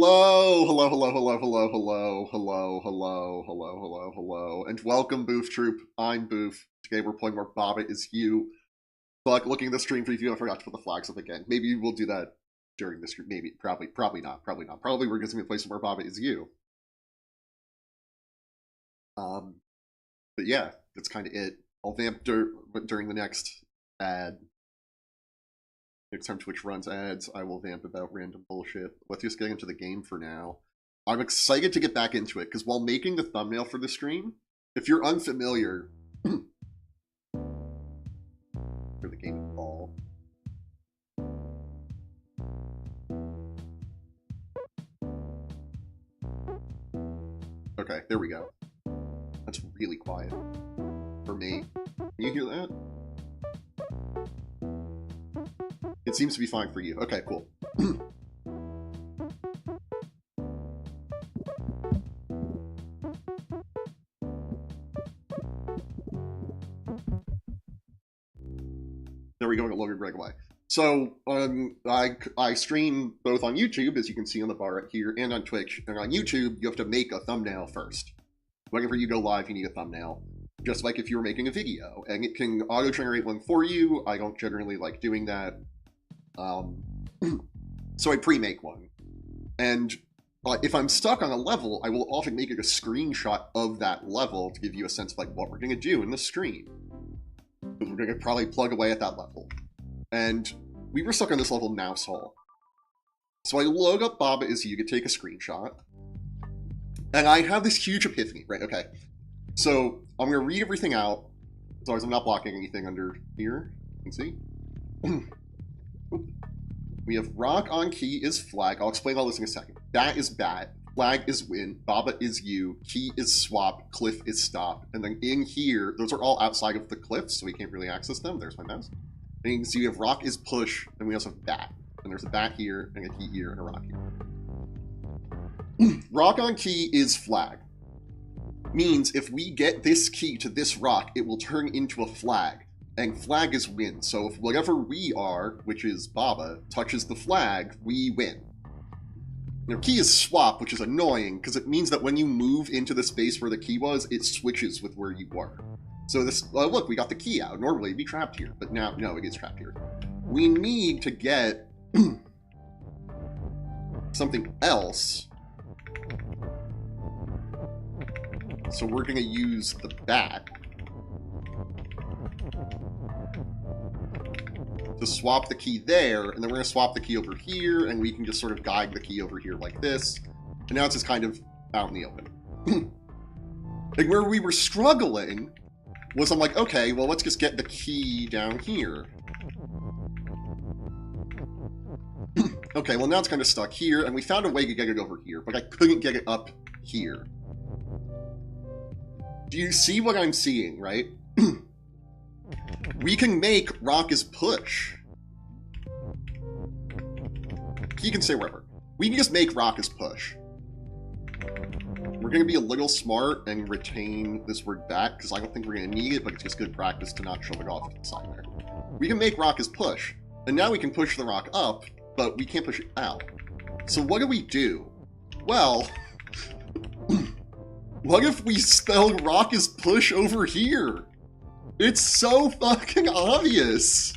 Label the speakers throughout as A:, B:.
A: Hello, hello, hello, hello, hello, hello, hello, hello, hello, hello, hello, and welcome, Boof Troop. I'm Boof. Today we're playing more Baba Is You. But looking at the stream preview, I forgot to put the flags up again. Maybe we'll do that during the stream. Maybe, probably not. Probably we're just going to play some more Baba Is You. But yeah, that's kind of it. I'll vamp during the next ad. Next time Twitch runs ads, I will vamp about random bullshit. Let's just get into the game for now. I'm excited to get back into it, because while making the thumbnail for the stream, if you're unfamiliar... for the game ball. Okay, there we go. That's really quiet. For me. Can you hear that? It seems to be fine for you. Okay, cool. There we go, Logan Breakaway. So, I stream both on YouTube, as you can see on the bar right here, and on Twitch. And on YouTube, you have to make a thumbnail first. Whenever you go live, you need a thumbnail. Just like if you were making a video. And it can auto-generate one for you. I don't generally like doing that. So I pre-make one. And if I'm stuck on a level, I will often make it a screenshot of that level to give you a sense of like what we're going to do in the stream. We're going to probably plug away at that level. And we were stuck on this level, Mouse Hole. So I load up Baba Is You to take a screenshot. And I have this huge epiphany, right? Okay. So I'm going to read everything out. As long as I'm not blocking anything under here. You can see. We have rock on key is flag. I'll explain all this in a second. Bat is bat. Flag is win. Baba is you. Key is swap. Cliff is stop. And then in here, those are all outside of the cliffs, so we can't really access them. There's my mouse. And you can see we have rock is push, and we also have bat. And there's a bat here, and a key here, and a rock here. Rock on key is flag. Means if we get this key to this rock, it will turn into a flag. And flag is win. So if whatever we are, which is Baba, touches the flag, we win. Now, key is swap, which is annoying, because it means that when you move into the space where the key was, it switches with where you were. So this, look, we got the key out. Normally it'd be trapped here, but now, no, it gets trapped here. We need to get something else. So we're going to use the bat to swap the key there, and then we're going to swap the key over here, and we can just sort of guide the key over here like this. And now it's just kind of out in the open. And where we were struggling was I'm like, okay, well, let's just get the key down here. Okay, well, now it's kind of stuck here, and we found a way to get it over here, but I couldn't get it up here. Do you see what I'm seeing, right? We can make rock is push. He can say wherever. We can just make rock is push. We're going to be a little smart and retain this word back, because I don't think we're going to need it, but it's just good practice to not show it off to the side there. We can make rock is push, and now we can push the rock up, but we can't push it out. So what do? Well, what if we spell rock is push over here? It's so fucking obvious!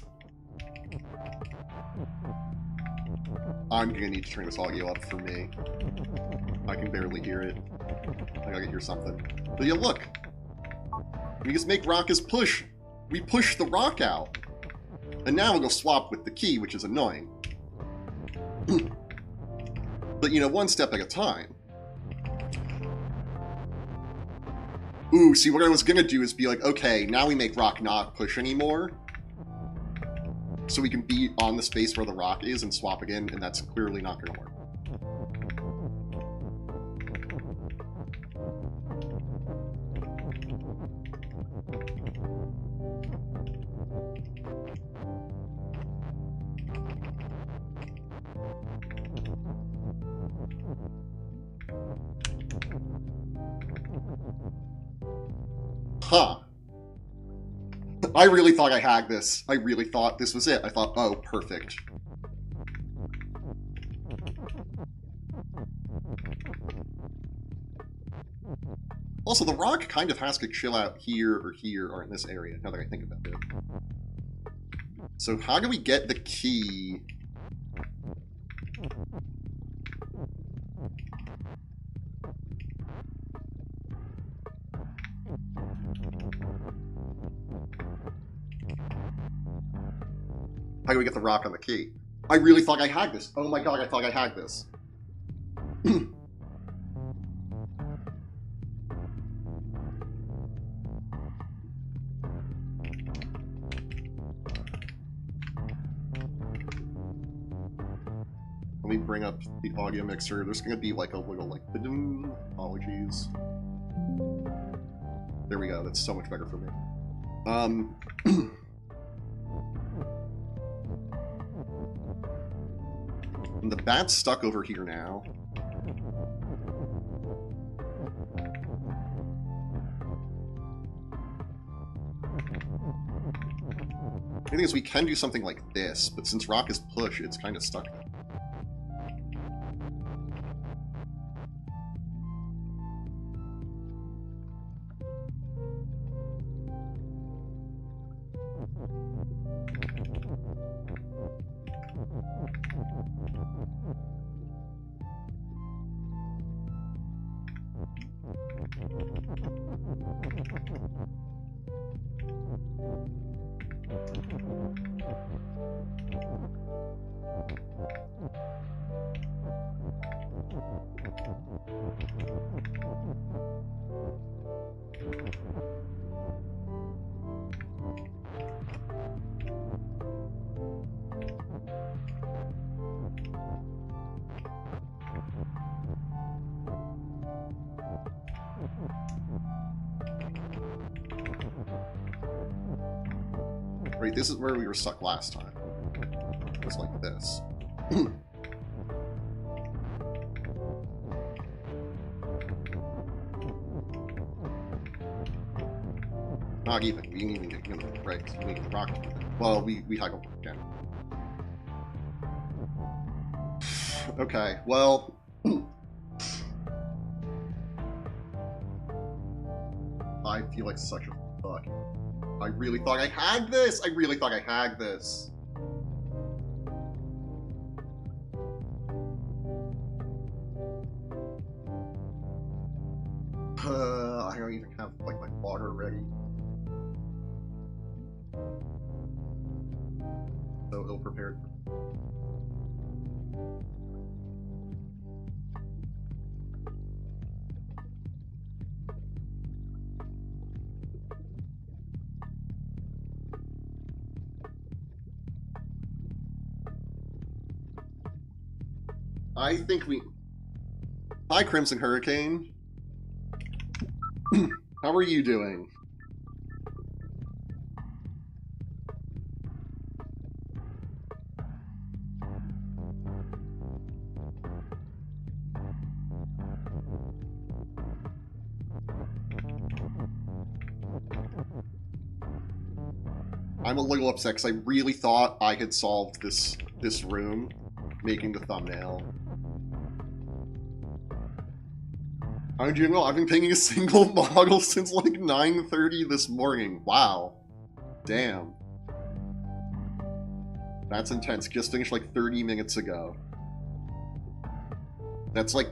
A: I'm gonna need to turn this audio up for me. I can barely hear it. I gotta hear something. But yeah, look! We just make rock as push. We push the rock out. And now we'll go swap with the key, which is annoying. But, you know, one step at a time. Ooh, see, what I was gonna do is be like, okay, now we make rock not push anymore. So we can be on the space where the rock is and swap again, and that's clearly not gonna work. Huh. I really thought I hacked this. I really thought this was it. I thought, oh, perfect. Also, the rock kind of has to chill out here, or in this area, now that I think about it. So how do we get the key? How do we get the rock on the key? I really thought I had this. Oh my god, I thought I had this. Let me bring up the audio mixer. There's gonna be like a little like apologies. There we go. That's so much better for me. And the bat's stuck over here now. The thing is, we can do something like this, but since rock is push, it's kind of stuck. Right, this is where we were stuck last time. It was like this. Not even. We didn't even get, right, we need to rock. Well, we haggle again. Okay, well... I feel like such a fuck. I really thought I had this! I really thought I had this. I don't even have, like, my water ready. So ill-prepared. I think we... Hi, Crimson Hurricane. How are you doing? I'm a little upset because I really thought I had solved this room, making the thumbnail. I'm doing well. I've been painting a single model since like 9:30 this morning. Wow. Damn. That's intense. Just finished like 30 minutes ago. That's like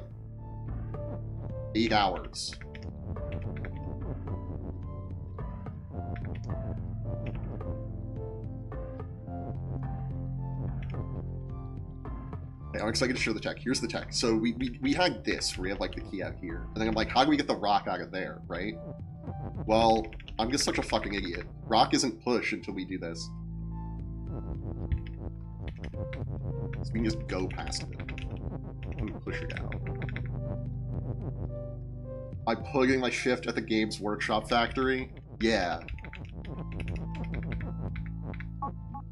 A: 8 hours. I'm excited to show the tech. Here's the tech. So we had this, where we have like the key out here. And then I'm like, how do we get the rock out of there, right? Well, I'm just such a fucking idiot. Rock isn't push until we do this. So we can just go past it. And push it out. I'm putting my shift at the Games Workshop factory? Yeah.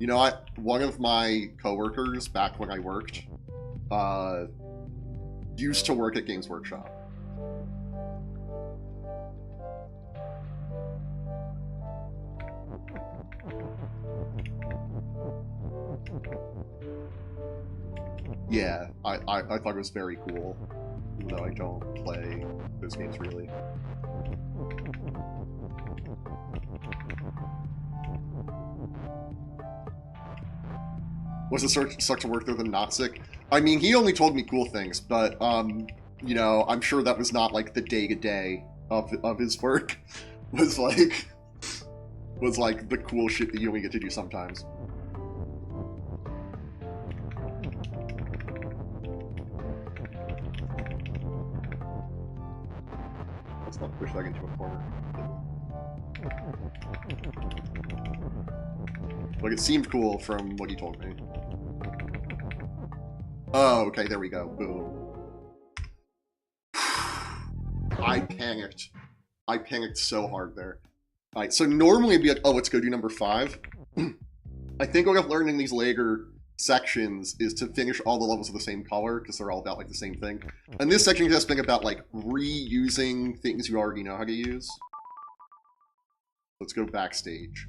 A: You know what? One of my coworkers, back when I worked, used to work at Games Workshop. Yeah, I thought it was very cool, even though I don't play those games really. Was it suck to work through the not sick? I mean, he only told me cool things, but, you know, I'm sure that was not, like, the day-to-day of his work. was like the cool shit that you only get to do sometimes. Let's not push that into a corner. Like, it seemed cool from what he told me. Oh, okay, there we go. Boom. I panicked. I panicked so hard there. Alright, so normally it'd be like, oh, let's go do number 5. I think what I've learned in these later sections is to finish all the levels of the same color, because they're all about, like, the same thing. And this section is just being about, like, reusing things you already know how to use. Let's go backstage.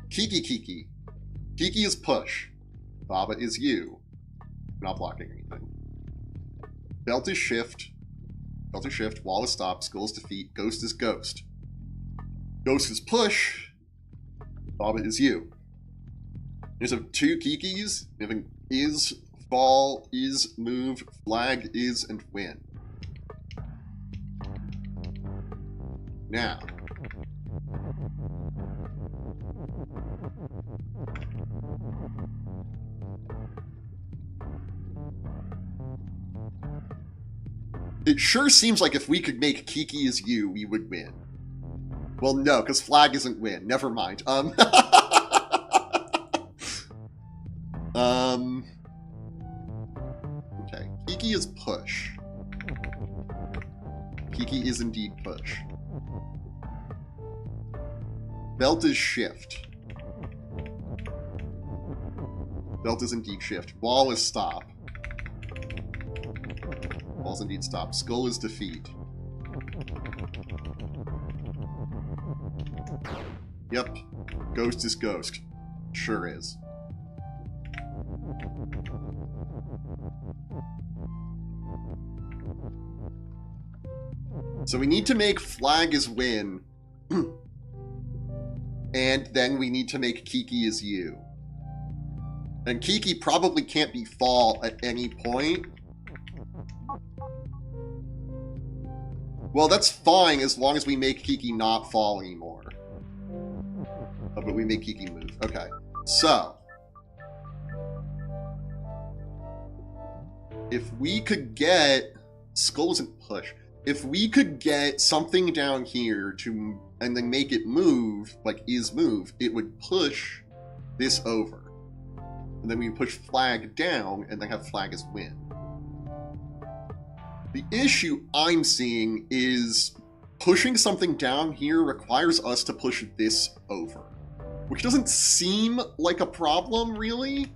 A: Kiki. Kiki is push. Baba is you. Not blocking anything. Belt is shift. Belt is shift. Wall is stop. Skull is defeat. Ghost is ghost. Ghost is push. Baba is you. There's 2 Kikis. We have is, fall, is, move, flag, is, and win. Now. It sure seems like if we could make Kiki as you, we would win. Well, no, because flag isn't win. Never mind. Okay. Kiki is push. Kiki is indeed push. Belt is shift. Belt is indeed shift. Wall is stop. Wall's indeed stop. Skull is defeat. Yep. Ghost is ghost. Sure is. So we need to make flag is win. And then we need to make Kiki is you. And Kiki probably can't be fall at any point. Well, that's fine as long as we make Kiki not fall anymore. Oh, but we make Kiki move. Okay. So. If we could get... Skull isn't push. If we could get something down here to... and then make it move, like is move, it would push this over. And then we push flag down and then have flag as win. The issue I'm seeing is pushing something down here requires us to push this over. Which doesn't seem like a problem, really,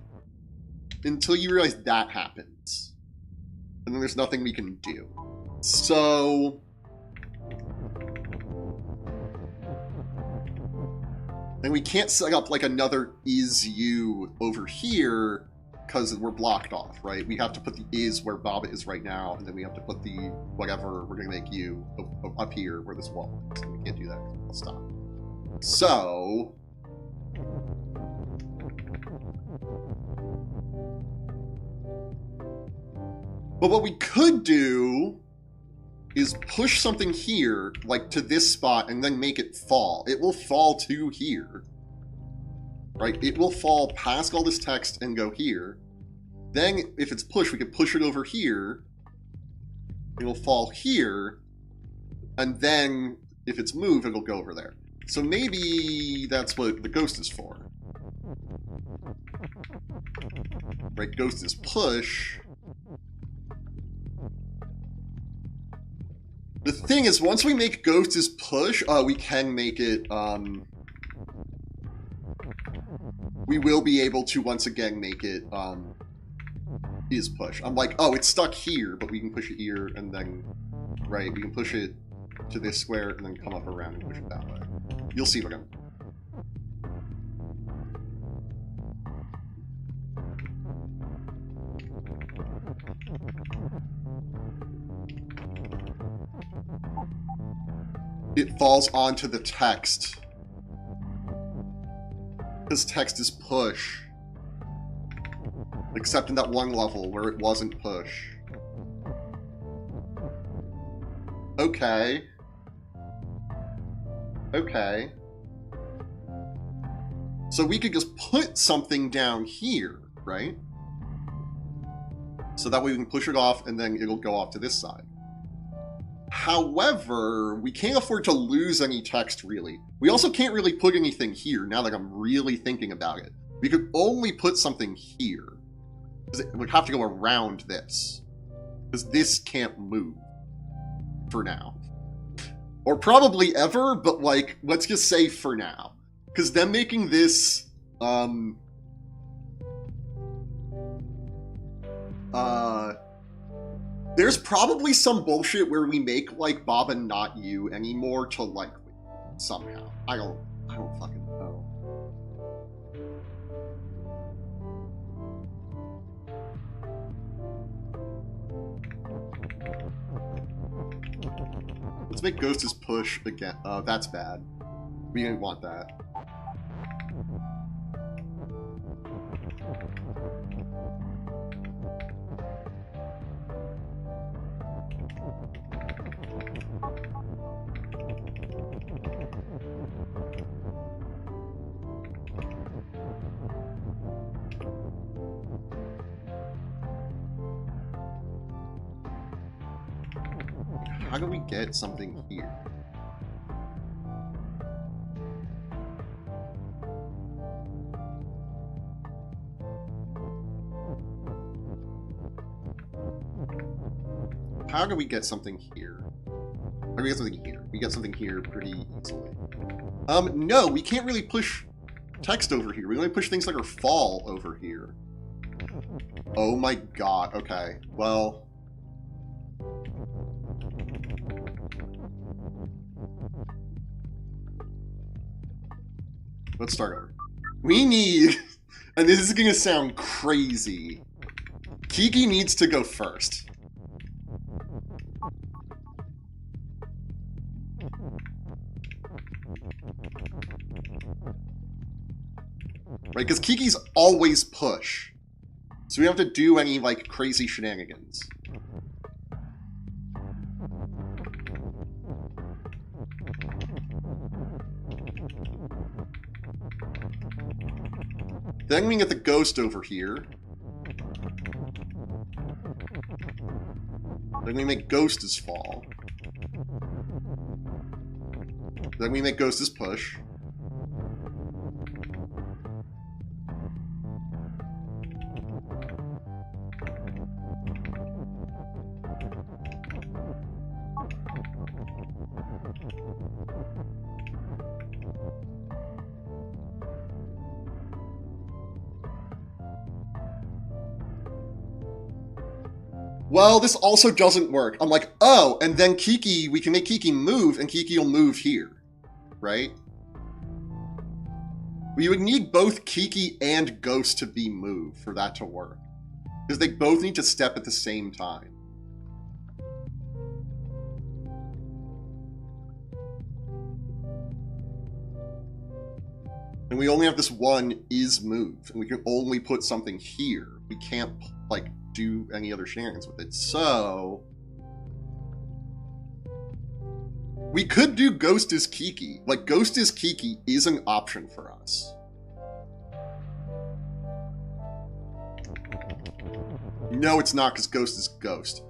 A: until you realize that happens. And then there's nothing we can do. So... and we can't set up, like, another is you over here, because we're blocked off, right? We have to put the is where Baba is right now, and then we have to put the whatever we're going to make you up here where this wall is. We can't do that. I'll stop. So... but what we could do is push something here, like to this spot, and then make it fall. It will fall to here. Right? It will fall past all this text and go here. Then, if it's push, we can push it over here. It'll fall here. And then, if it's move, it'll go over there. So maybe that's what the ghost is for. Right? Ghost is push. The thing is, once we make ghost is push, we can make it, we will be able to once again make it, is push. I'm like, oh, it's stuck here, but we can push it here, and then, right, we can push it to this square, and then come up around and push it that way. You'll see what I'm... it falls onto the text. Because text is push. Except in that one level where it wasn't push. Okay. Okay. So we could just put something down here, right? So that way we can push it off and then it'll go off to this side. However, we can't afford to lose any text, really. We also can't really put anything here, now that I'm really thinking about it. We could only put something here. Because it would have to go around this. Because this can't move. For now. Or probably ever, but like, let's just say for now. Because them making this, there's probably some bullshit where we make, like, Bob and not you anymore to, like, somehow. I don't fucking know. Let's make Ghost's push again. That's bad. We didn't want that. How do we get something here? How do we get something here? How do we get something here? We get something here pretty easily. No, we can't really push text over here. We only push things like our fall over here. Oh my god, okay. Well... let's start over. We need, and this is gonna sound crazy, Kiki needs to go first. Right, because Kiki's always push. So we don't have to do any, like, crazy shenanigans. Then we get the ghost over here. Then we make Ghost as fall. Then we make Ghost as push. Well, this also doesn't work. I'm like, oh, and then Kiki, we can make Kiki move, and Kiki will move here, right? We would need both Kiki and Ghost to be moved for that to work. Because they both need to step at the same time. And we only have this one is move, and we can only put something here. We can't, like, do any other shenanigans with it. So we could do Ghost as Kiki. Like, Ghost as Kiki is an option for us. No, it's not, because Ghost is Ghost.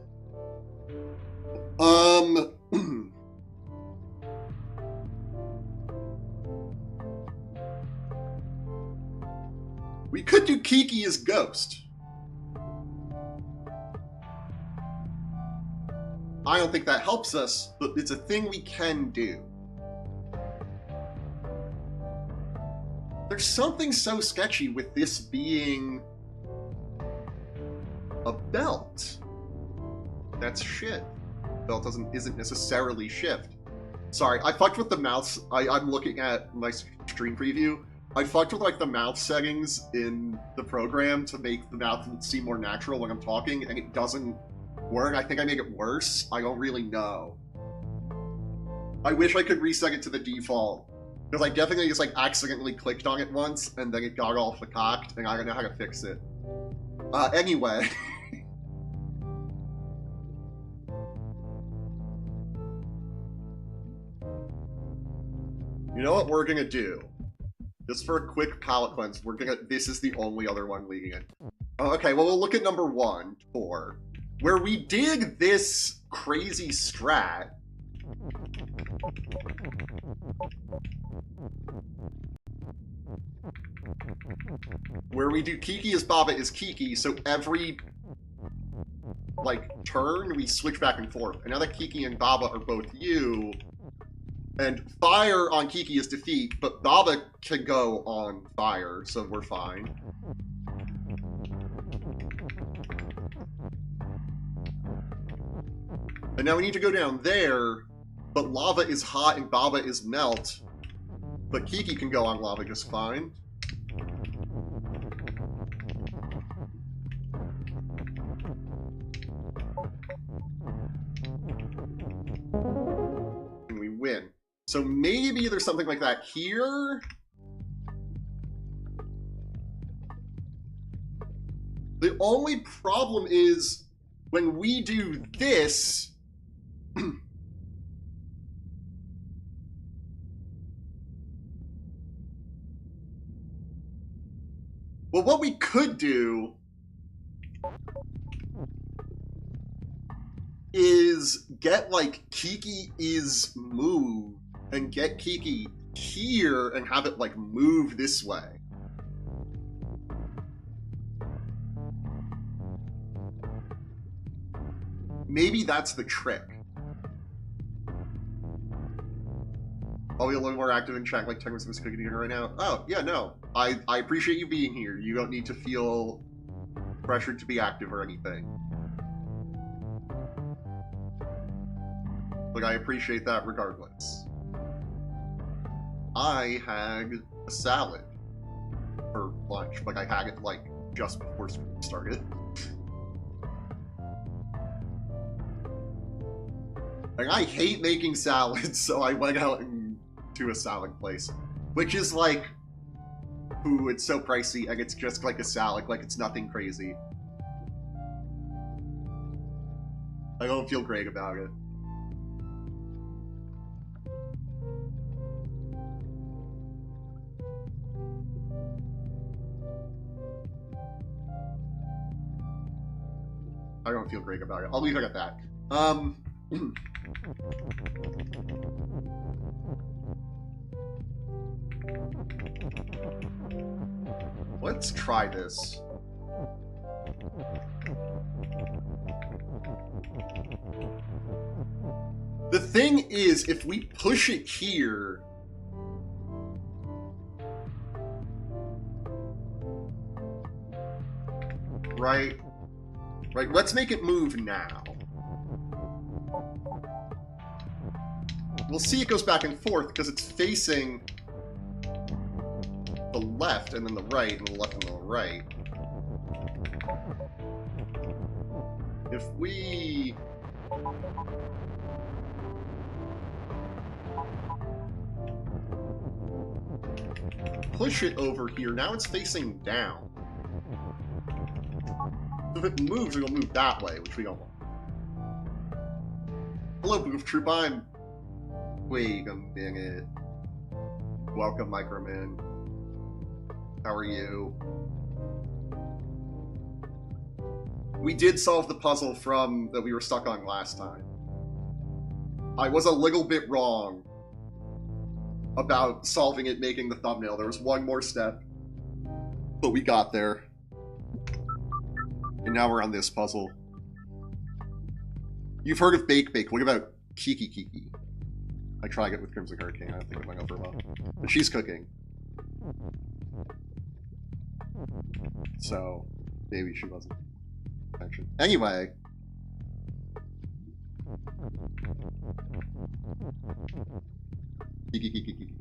A: We could do Kiki as Ghost. I don't think that helps us, but it's a thing we can do. There's something so sketchy with this being a belt. That's shit. Belt isn't necessarily shift. Sorry, I fucked with the mouth. I'm looking at my stream preview. I fucked with, like, the mouth settings in the program to make the mouth seem more natural when I'm talking, and it doesn't work. I think I make it worse. I don't really know. I wish I could reset it to the default. Because I definitely just like accidentally clicked on it once, and then it got all fakaked, and I don't know how to fix it. Anyway. You know what we're gonna do? Just for a quick palate cleanse, this is the only other one leading it. Okay, well, we'll look at number 1, 4, where we did this crazy strat. Where we do Kiki as Baba is Kiki, so every, like, turn, we switch back and forth. And now that Kiki and Baba are both you, and fire on Kiki is defeat, but Baba can go on fire, so we're fine. And now we need to go down there, but lava is hot and Baba is melt. But Kiki can go on lava just fine. And we win. So maybe there's something like that here. The only problem is when we do this, well, what we could do is get, like, Kiki is moved, and get Kiki here and have it, like, move this way. Maybe that's the trick. I'll be a little more active in chat, like 10 minutes of cooking dinner right now. Oh, yeah, no. I appreciate you being here. You don't need to feel pressured to be active or anything. Like, I appreciate that regardless. I had a salad for lunch. Like, I had it, like, just before school started. Like, I hate making salads, so I went out and to a salad place. Which is like, ooh, it's so pricey, and it's just like a salad, like it's nothing crazy. I don't feel great about it. I don't feel great about it. I'll leave it at that. Let's try this. The thing is, if we push it here, right, let's make it move now. We'll see it goes back and forth because it's facing the left and then the right and the left and the right. If we push it over here, now it's facing down. So if it moves, it'll move that way, which we don't want. Hello, Booth Troop, I'm... Wait a minute. Welcome, Microman. How are you? We did solve the puzzle from that we were stuck on last time. I was a little bit wrong about solving it, making the thumbnail. There was one more step, but we got there. And now we're on this puzzle. You've heard of Bake Bake. What about Kiki Kiki? I tried it with Crimson Hurricane. I don't think it went over well. But she's cooking. So, maybe she wasn't. Actually. Anyway. Kiki Kiki Kiki.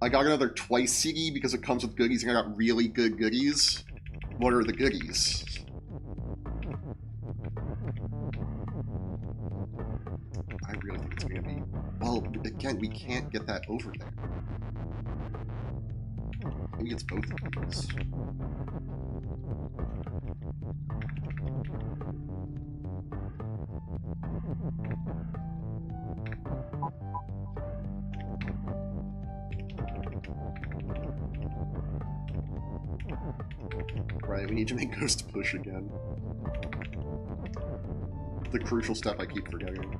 A: I got another twice CD because it comes with goodies and I got really good goodies. What are the goodies? I again, we can't get that over there. Maybe it's both of these. Right, we need to make Ghost push again. The crucial step I keep forgetting.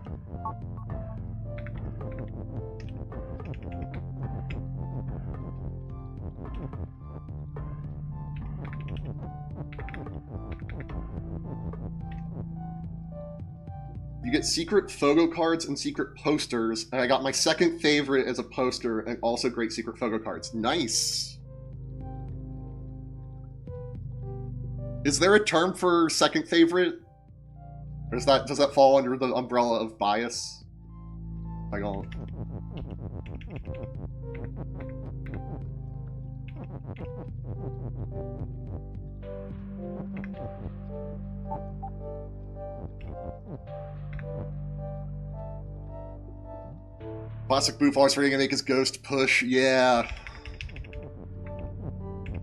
A: You get secret photo cards and secret posters, and I got my second favorite as a poster, and also great secret photo cards. Nice! Is there a term for second favorite? Or does that fall under the umbrella of bias? I don't... Classic Boof always forgetting to make his Ghost push. Yeah.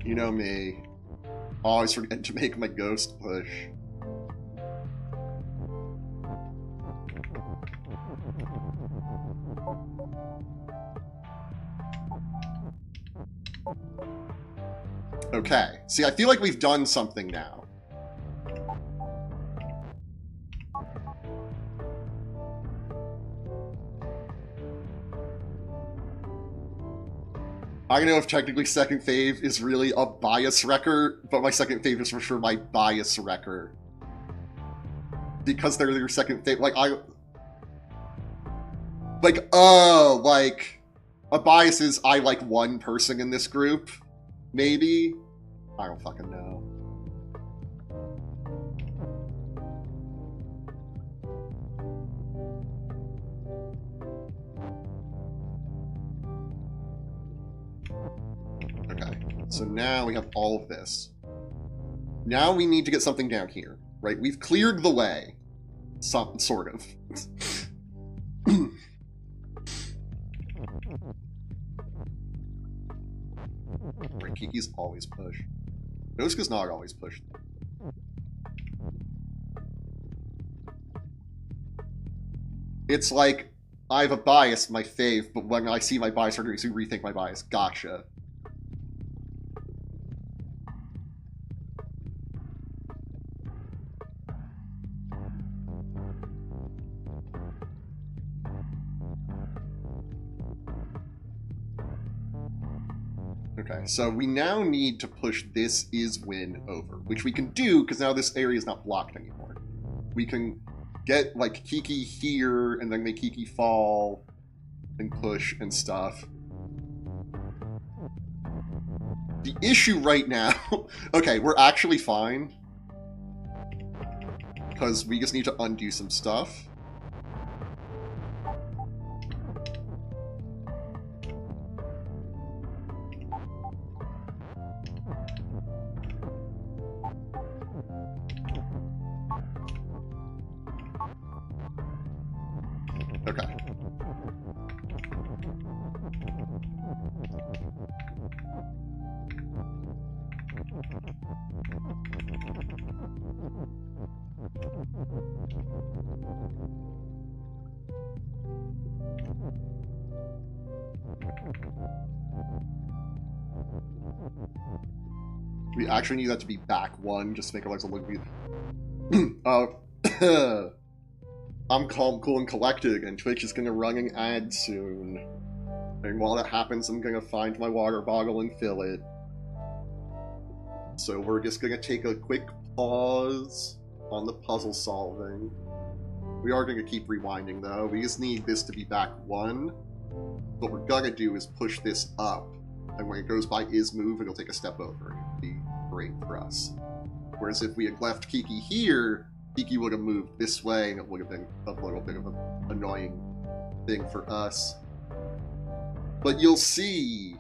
A: You know me. Always forgetting to make my Ghost push. Okay. See, I feel like we've done something now. I don't know if technically second fave is really a bias wrecker, but my second fave is for sure my bias wrecker. Because they're your second fave, like, a bias is I like one person in this group, maybe? I don't fucking know. So now we have all of this. Now we need to get something down here, right? We've cleared the way. Sort of. Right, Kiki's always push. Nosuka's not always push. It's like, I have a bias, my fave, but when I see my bias, I'm going to rethink my bias. Gotcha. Okay, so we now need to push this is win over, which we can do because now this area is not blocked anymore. We can get like Kiki here and then make Kiki fall and push and stuff. The issue right now, okay, we're actually fine because we just need to undo some stuff. Okay. We actually need that to be back one, just to make our lives a little bit... I'm calm, cool, and collected, and Twitch is gonna run an ad soon. And while that happens, I'm gonna find my water bottle and fill it. So we're just gonna take a quick pause on the puzzle solving. We are gonna keep rewinding though. We just need this to be back one. What we're gonna do is push this up, and when it goes by is move, it'll take a step over, and it'll be great for us. Whereas if we had left Kiki here, Kiki would have moved this way, and it would have been a little bit of an annoying thing for us. But you'll see,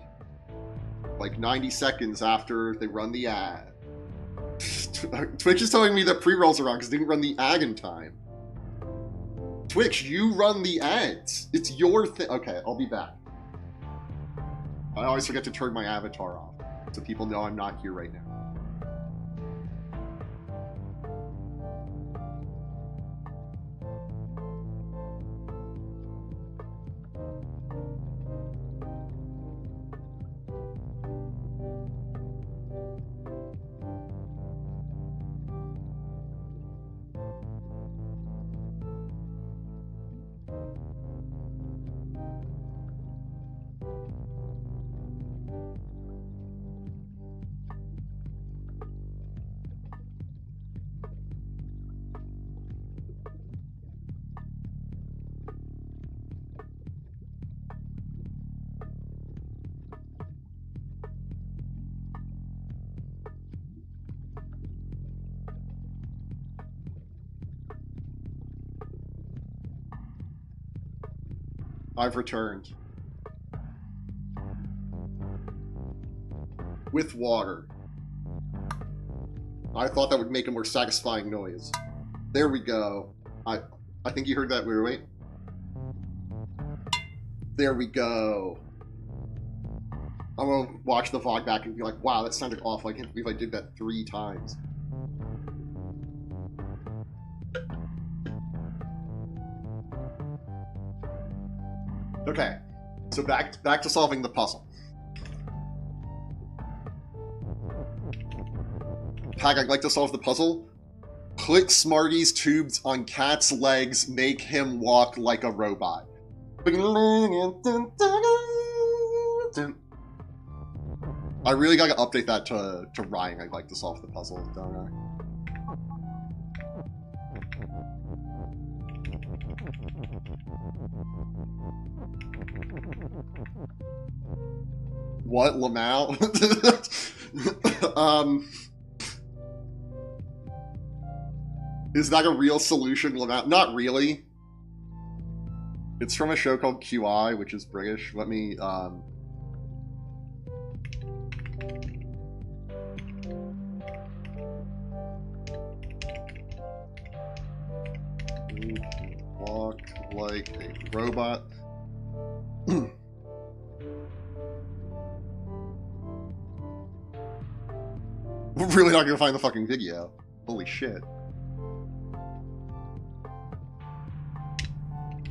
A: like 90 seconds after they run the ad. Twitch is telling me that pre-rolls are wrong because they didn't run the ad in time. Twitch, you run the ads. It's your thing. Okay, I'll be back. I always forget to turn my avatar off, so people know I'm not here right now. I've returned. With water. I thought that would make a more satisfying noise. There we go. I think you heard that. Wait. There we go. I'm gonna watch the vlog back and be like, wow, that sounded awful. I can't believe I did that 3 times. Okay, so back to solving the puzzle. Hack, I'd like to solve the puzzle. Put Smarty's tubes on Cat's legs, make him walk like a robot. I really gotta update that to rhyme. I'd like to solve the puzzle, don't I? What, Lamau? Is that a real solution, Lamau? Not really. It's from a show called QI, which is British. Let me, walk like a robot. We're really not gonna find the fucking video. Holy shit.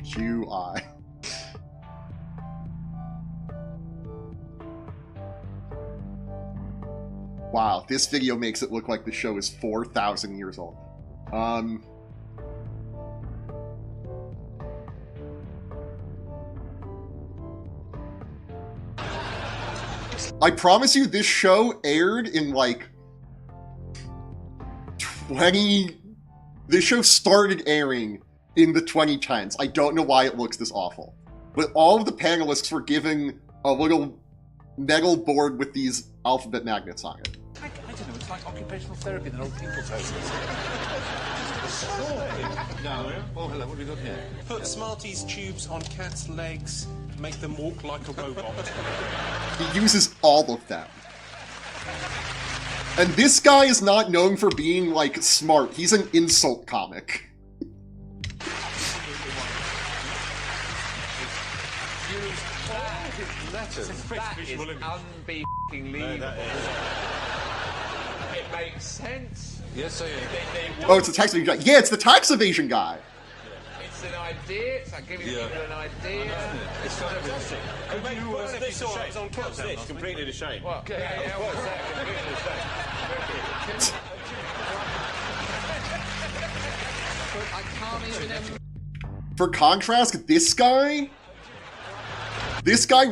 A: QI. Wow, this video makes it look like the show is 4,000 years old. I promise you this show aired in like this show started airing in the 2010s. I don't know why it looks this awful. But all of the panelists were given a little metal board with these alphabet magnets on it.
B: I don't know, it's like occupational therapy that old people tell us. No. Oh, hello, what have we got here? Put Smarty's tubes on Cat's legs, make them walk like a robot.
A: He uses all of them. And this guy is not known for being, like, smart. He's an insult comic.
C: That is unbelievable. It makes sense.
B: Yes, I am.
A: Oh, it's the tax evasion guy. Yeah, it's the tax evasion guy.
C: It's an idea. It's like giving people an idea.
B: It's fantastic.
D: This on Cat's list, completely the same.
C: What? Yeah, what's that? Completely the same. I can't even...
A: For contrast, this guy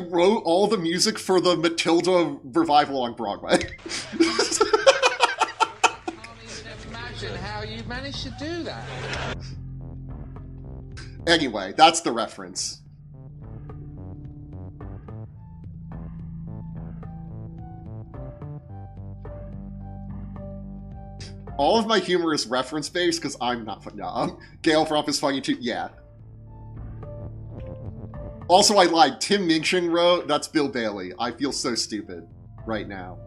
A: wrote all the music for the Matilda revival on Broadway.
C: I can't even imagine how you managed to do that.
A: Anyway, that's the reference. All of my humor is reference-based because I'm not funny. No, Gale Frump is funny too. Yeah. Also, I lied. Tim Minchin wrote, that's Bill Bailey. I feel so stupid right now.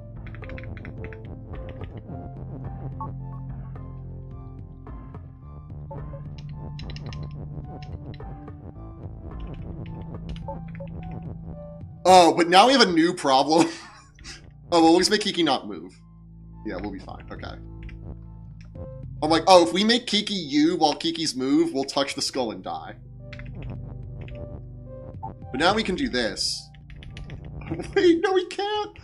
A: Oh, but now we have a new problem. Oh, well, let's make Kiki not move. Yeah, we'll be fine. Okay. I'm like, oh, if we make Kiki U while Kiki's move, we'll touch the skull and die. But now we can do this. Wait, no, we can't.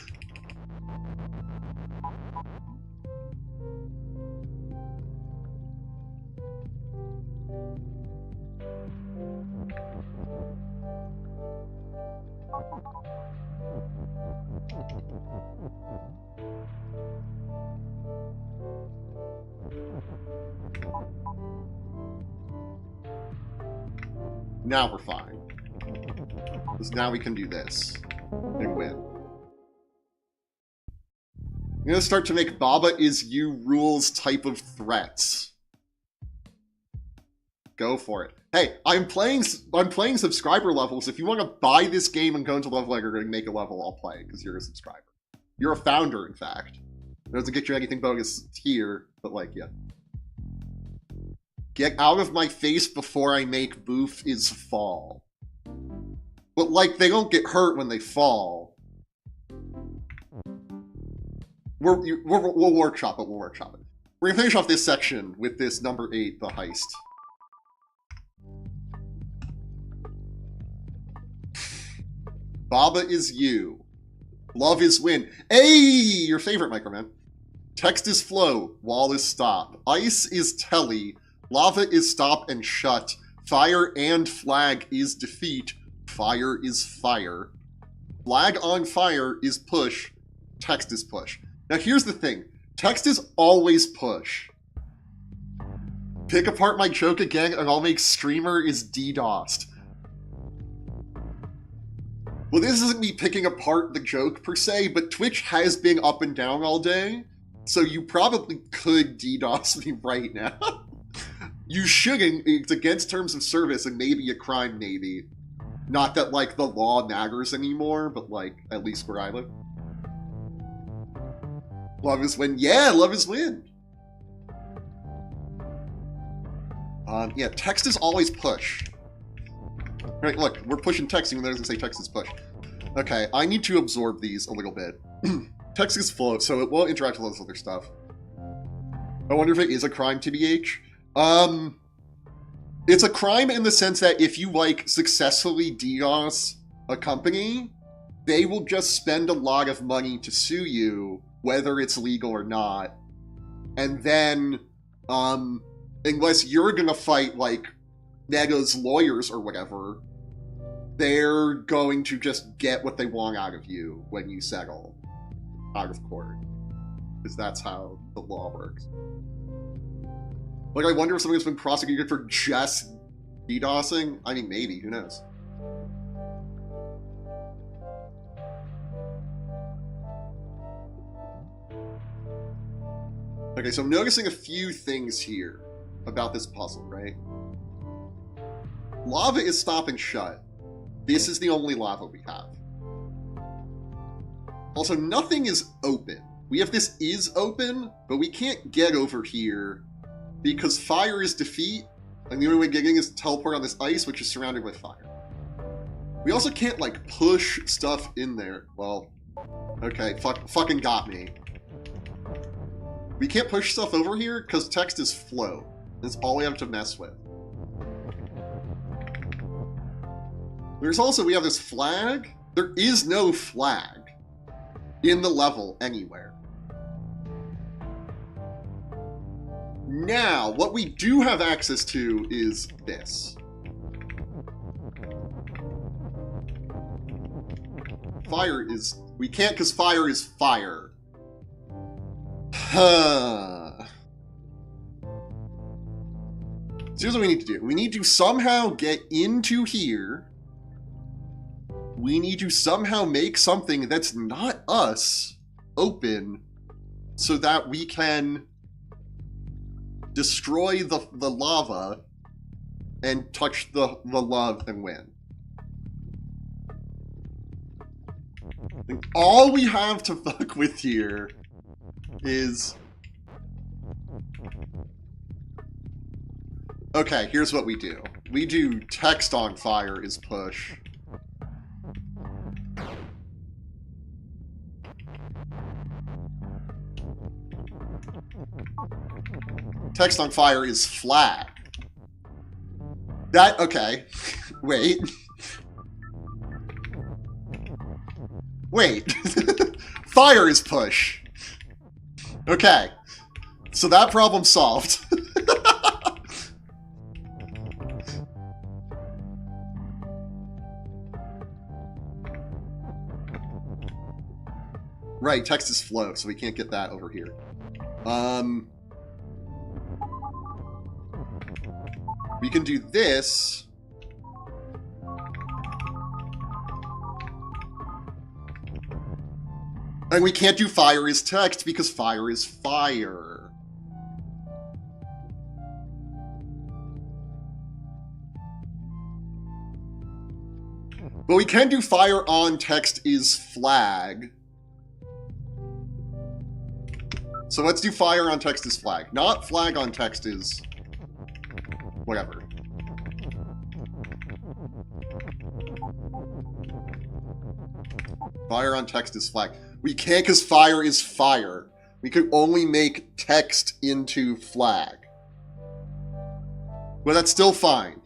A: Now we're fine. Because now we can do this. And win. I'm gonna start to make Baba is you rules type of threats. Go for it. Hey, I'm playing subscriber levels. If you want to buy this game and go into level editor and make a level, I'll play, because you're a subscriber. You're a founder, in fact. It doesn't get you anything bonus here, but like, yeah. Get out of my face before I make Boof is fall. But like, they don't get hurt when they fall. We'll workshop it, we'll workshop it. We're gonna finish off this section with this number 8, the heist. Baba is you. Love is win. Hey, your favorite, Microman. Text is flow. Wall is stop. Ice is telly. Lava is stop and shut. Fire and flag is defeat. Fire is fire. Flag on fire is push. Text is push. Now here's the thing. Text is always push. Pick apart my joke again and I'll make streamer is DDoSed. Well, this isn't me picking apart the joke per se, but Twitch has been up and down all day, so you probably could DDoS me right now. You shouldn't. It's against terms of service and maybe a crime, maybe. Not that, like, the law matters anymore, but, like, at least where I live. Love is win. Yeah, love is win. Yeah, text is always push. Right, look, we're pushing text even though it doesn't say text is push. Okay, I need to absorb these a little bit. Text is float, so it won't interact with all this other stuff. I wonder if it is a crime, TBH. It's a crime in the sense that if you, like, successfully DDoS a company, they will just spend a lot of money to sue you, whether it's legal or not. And then, unless you're gonna fight, like, Nega's lawyers or whatever, they're going to just get what they want out of you when you settle out of court. Because that's how the law works. Like, I wonder if somebody's been prosecuted for just DDoSing? I mean, maybe, who knows? Okay, so I'm noticing a few things here about this puzzle, right? Lava is stop and shut. This is the only lava we have. Also, nothing is open. We have this is open, but we can't get over here because fire is defeat, and the only way getting is to teleport on this ice, which is surrounded by fire. We also can't, like, push stuff in there. Well, okay, fucking got me. We can't push stuff over here because text is flow. That's all we have to mess with. There's also, we have this flag. There is no flag in the level anywhere. Now, what we do have access to is this. Fire is... We can't because fire is fire. Huh. So here's what we need to do. We need to somehow get into here. We need to somehow make something that's not us open so that we can destroy the lava and touch the love and win. And all we have to fuck with here is... Okay, here's what we do. We do text on fire is push. Text on fire is flag. That, okay. Wait. Wait. Fire is push. Okay. So that problem solved. Right, text is flow, so we can't get that over here. We can do this. And we can't do fire is text because fire is fire. But we can do fire on text is flag. So let's do fire on text is flag. Not flag on text is whatever. Fire on text is flag. We can't because fire is fire. We could only make text into flag. But that's still fine.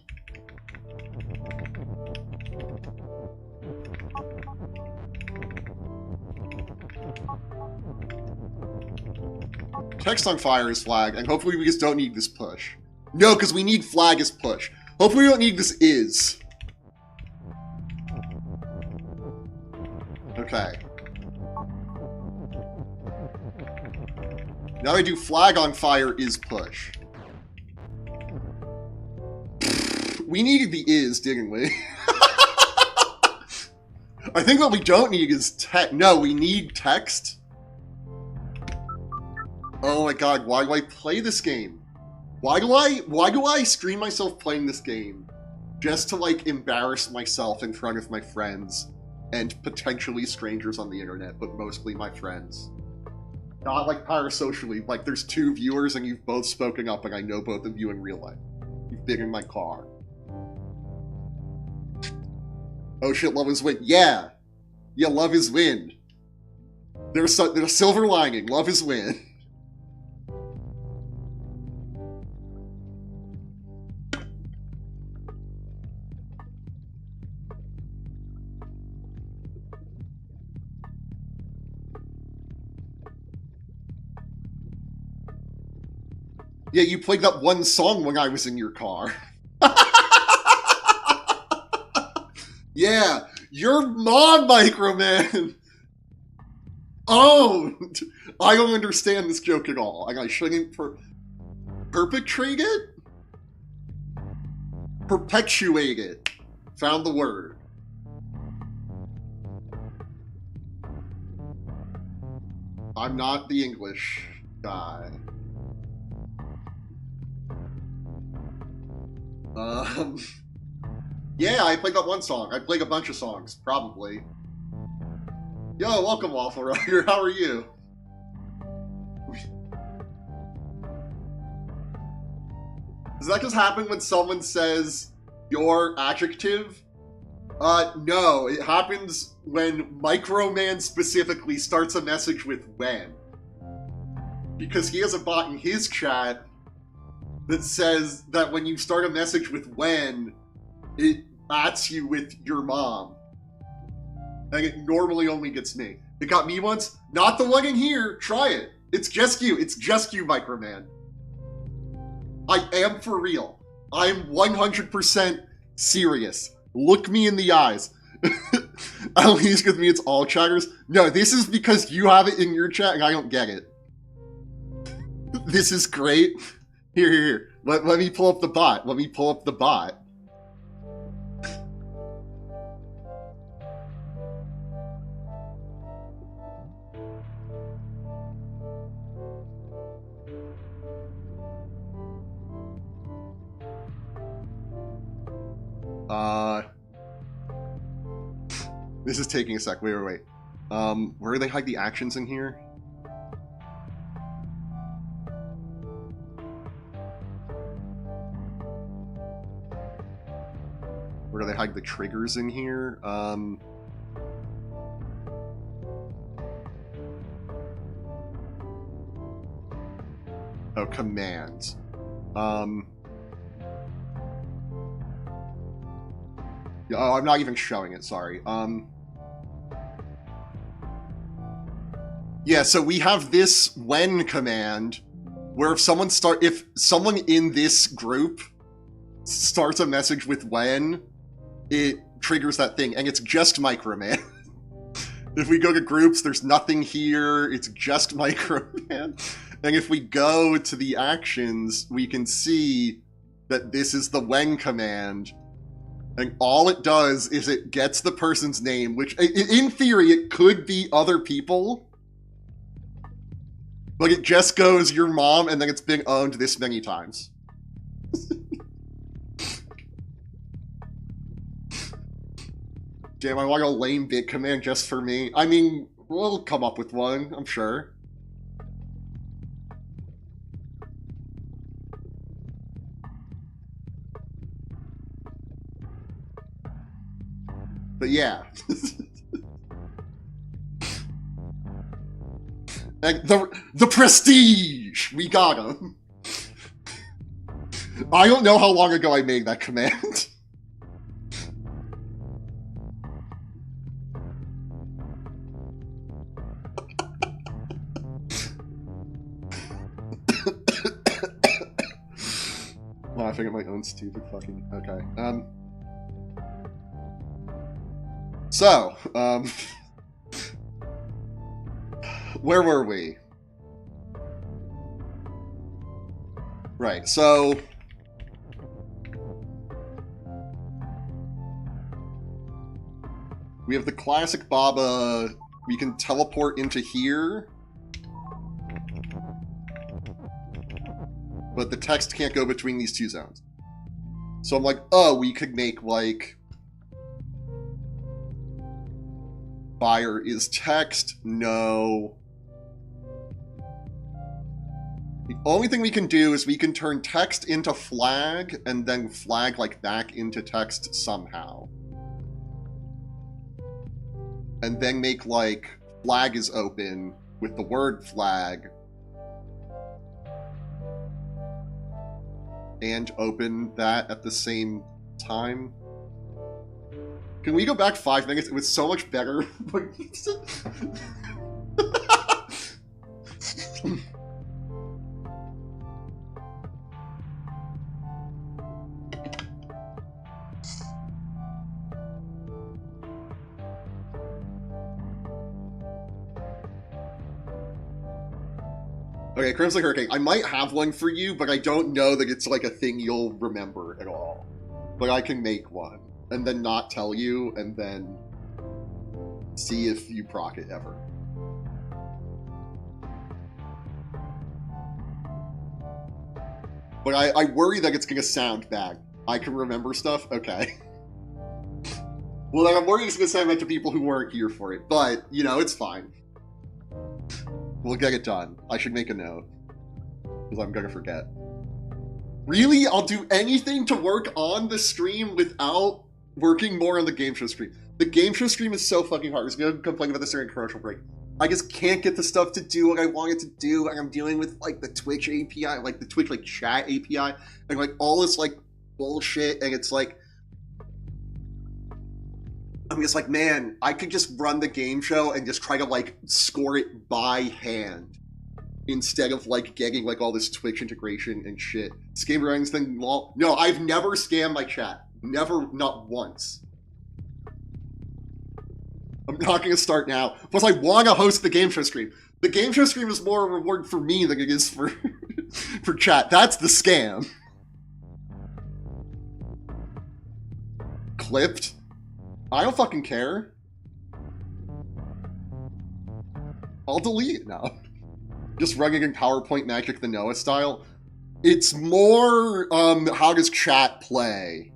A: Text on fire is flag, and hopefully we just don't need this push. No, because we need flag as push. Hopefully we don't need this is. Okay. Now I do flag on fire is push. We needed the is, didn't we? I think what we don't need is text. No, we need text. Oh my god, why do I play this game? Why do I screen myself playing this game just to like embarrass myself in front of my friends and potentially strangers on the internet, but mostly my friends? Not like parasocially, like there's 2 viewers and you've both spoken up and I know both of you in real life. You've been in my car. Oh shit, love is wind. Yeah! Yeah, love is wind. There's a silver lining. Love is wind. Yeah, you played that one song when I was in your car. Yeah, you're Mod Microman! Oh! I don't understand this joke at all. I shouldn't perpetrate it? Perpetuate it. Found the word. I'm not the English guy. Yeah, I played that one song. I played a bunch of songs, probably. Yo, welcome, Waffle Rider. How are you? Does that just happen when someone says your adjective? No. It happens when Microman specifically starts a message with when. Because he has a bot in his chat that says that when you start a message with when, it ats you with your mom. And it normally only gets me. It got me once. Not the one in here. Try it. It's just you. It's just you, Microman. I am for real. I'm 100% serious. Look me in the eyes. At least with me, it's all chatters. No, this is because you have it in your chat and I don't get it. This is great. Here. Let me pull up the bot. Let me pull up the bot. This is taking a sec. Wait. Where do they hide the actions in here? Where do they hide the triggers in here? Oh, commands. Yeah, oh, I'm not even showing it, sorry. Yeah, so we have this when command where if someone in this group starts a message with when, it triggers that thing, and it's just Microman. If we go to groups, there's nothing here, it's just Microman. And if we go to the actions, we can see that this is the when command, and all it does is it gets the person's name, which in theory it could be other people, but it just goes your mom, and then it's been owned this many times. Damn, I want a lame bit command just for me. I mean, we'll come up with one, I'm sure. But yeah. Like the prestige! We got him. I don't know how long ago I made that command. Laughing at my own stupid fucking... Okay. So, where were we? Right, so... we have the classic Baba. We can teleport into here. But the text can't go between these two zones. So I'm like, oh, we could make, like... fire is text? No. The only thing we can do is we can turn text into flag, and then flag, like, back into text somehow. And then make, like, flag is open with the word flag. And open that at the same time. Can we go back 5 minutes? It was so much better. Okay, Crimson Hurricane. I might have one for you, but I don't know that it's like a thing you'll remember at all. But I can make one. And then not tell you, and then see if you proc it ever. But I worry that it's gonna sound bad. I can remember stuff? Okay. Well, then I'm worried it's gonna sound bad to people who weren't here for it, but, you know, it's fine. We'll get it done. I should make a note. Because I'm gonna forget. Really? I'll do anything to work on the stream without working more on the game show stream. The game show stream is so fucking hard. I was gonna complain about this during commercial break. I just can't get the stuff to do what I want it to do, and I'm dealing with, like, the Twitch API, like, the Twitch, like, chat API, and, like, all this, like, bullshit, and it's like... I'm just like, man, I could just run the game show and just try to, like, score it by hand. Instead of, like, getting, like, all this Twitch integration and shit. Scam ratings thing, no, I've never scammed my chat. Never, not once. I'm not gonna start now. Plus, I want to host the game show stream. The game show stream is more a reward for me than it is for, for chat. That's the scam. Clipped? I don't fucking care. I'll delete it now. Just running in PowerPoint Magic the Noah style. It's more, how does chat play?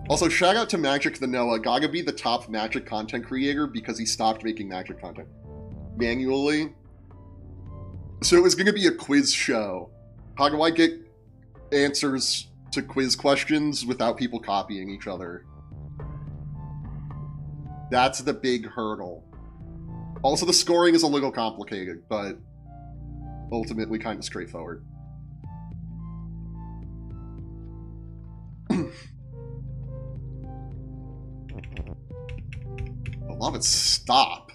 A: Also, shout out to Magic the Noah. Gotta be the top Magic content creator because he stopped making Magic content manually. So it was gonna be a quiz show. How do I get answers to quiz questions without people copying each other? That's the big hurdle. Also, the scoring is a little complicated, but ultimately kind of straightforward. I love it. Stop.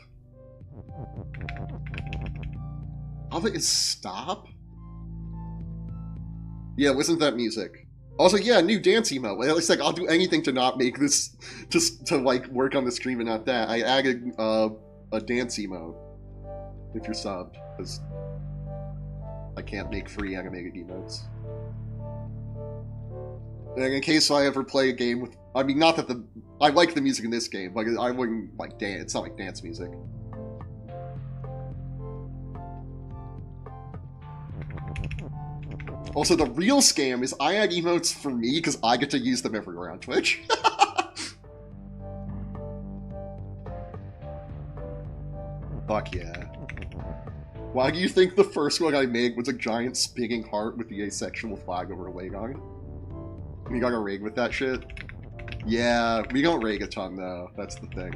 A: Love it is stop? Yeah, listen to that music. Also, yeah, new dance emote. It's like, I'll do anything to not make this, just to, like, work on the stream and not that. I added, a dance emote, if you're subbed, because I can't make free animated emotes. And in case I ever play a game with, I mean, not that I like the music in this game, but I wouldn't, like, dance, it's not like dance music. Also, the real scam is I add emotes for me because I get to use them everywhere on Twitch. Fuck yeah. Why do you think the first one I made was a giant spinning heart with the asexual flag over a leg on it? You got a rig with that shit? Yeah, we don't rig a ton though, that's the thing.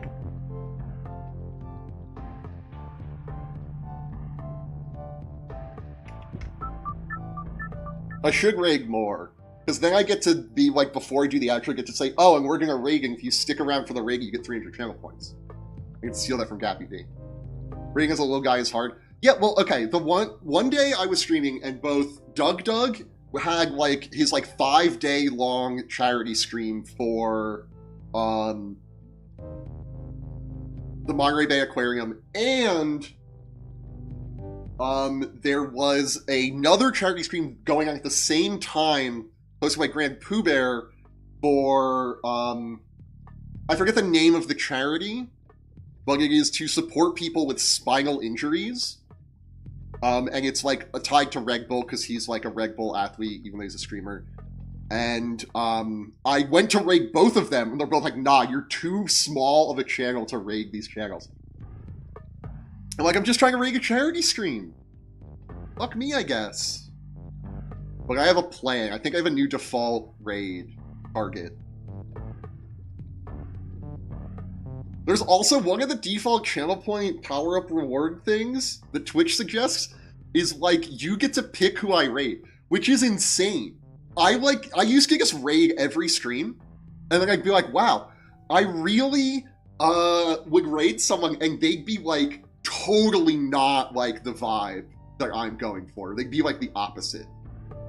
A: I should raid more, because then I get to be, like, before I do the outro, I get to say, oh, and we're gonna raid, and if you stick around for the raid, you get 300 channel points. I can steal that from Gappy D. Raiding as a little guy is hard. Yeah, well, okay, the one day I was streaming, and both Doug had, like, his, like, 5-day long charity stream for, the Monterey Bay Aquarium, and there was another charity stream going on at the same time, hosted by Grand Pooh Bear, for, I forget the name of the charity, but it is to support people with spinal injuries. And it's, like, tied to Reg Bull, because he's, like, a Reg Bull athlete, even though he's a streamer. And, I went to raid both of them, and they're both like, nah, you're too small of a channel to raid these channels. I'm like, I'm just trying to raid a charity stream. Fuck me, I guess. But I have a plan. I think I have a new default raid target. There's also one of the default channel point power-up reward things that Twitch suggests is, like, you get to pick who I raid, which is insane. I used to just raid every stream, and then I'd be like, wow, I really would raid someone, and they'd be, like, totally not, like, the vibe that I'm going for. They'd be, like, the opposite.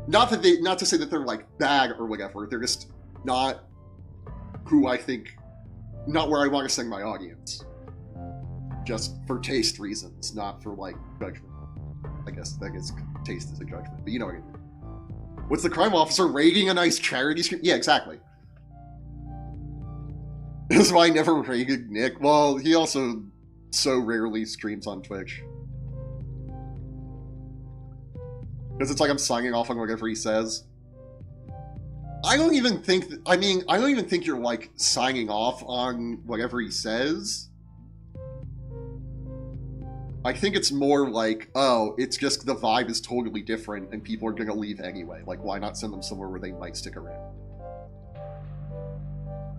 A: Not to say that they're, like, bad or whatever, they're just not who I think, not where I want to send my audience. Just for taste reasons, not for, like, judgment. I guess taste is a judgment, but you know what I mean. What's the crime officer raiding a nice charity stream? Yeah, exactly. This is why I never raided Nick. Well, he also so rarely streams on Twitch. Because it's like I'm signing off on whatever he says. I don't even think I don't even think you're, like, signing off on whatever he says. I think it's more like, oh, it's just the vibe is totally different and people are gonna leave anyway. Like, why not send them somewhere where they might stick around?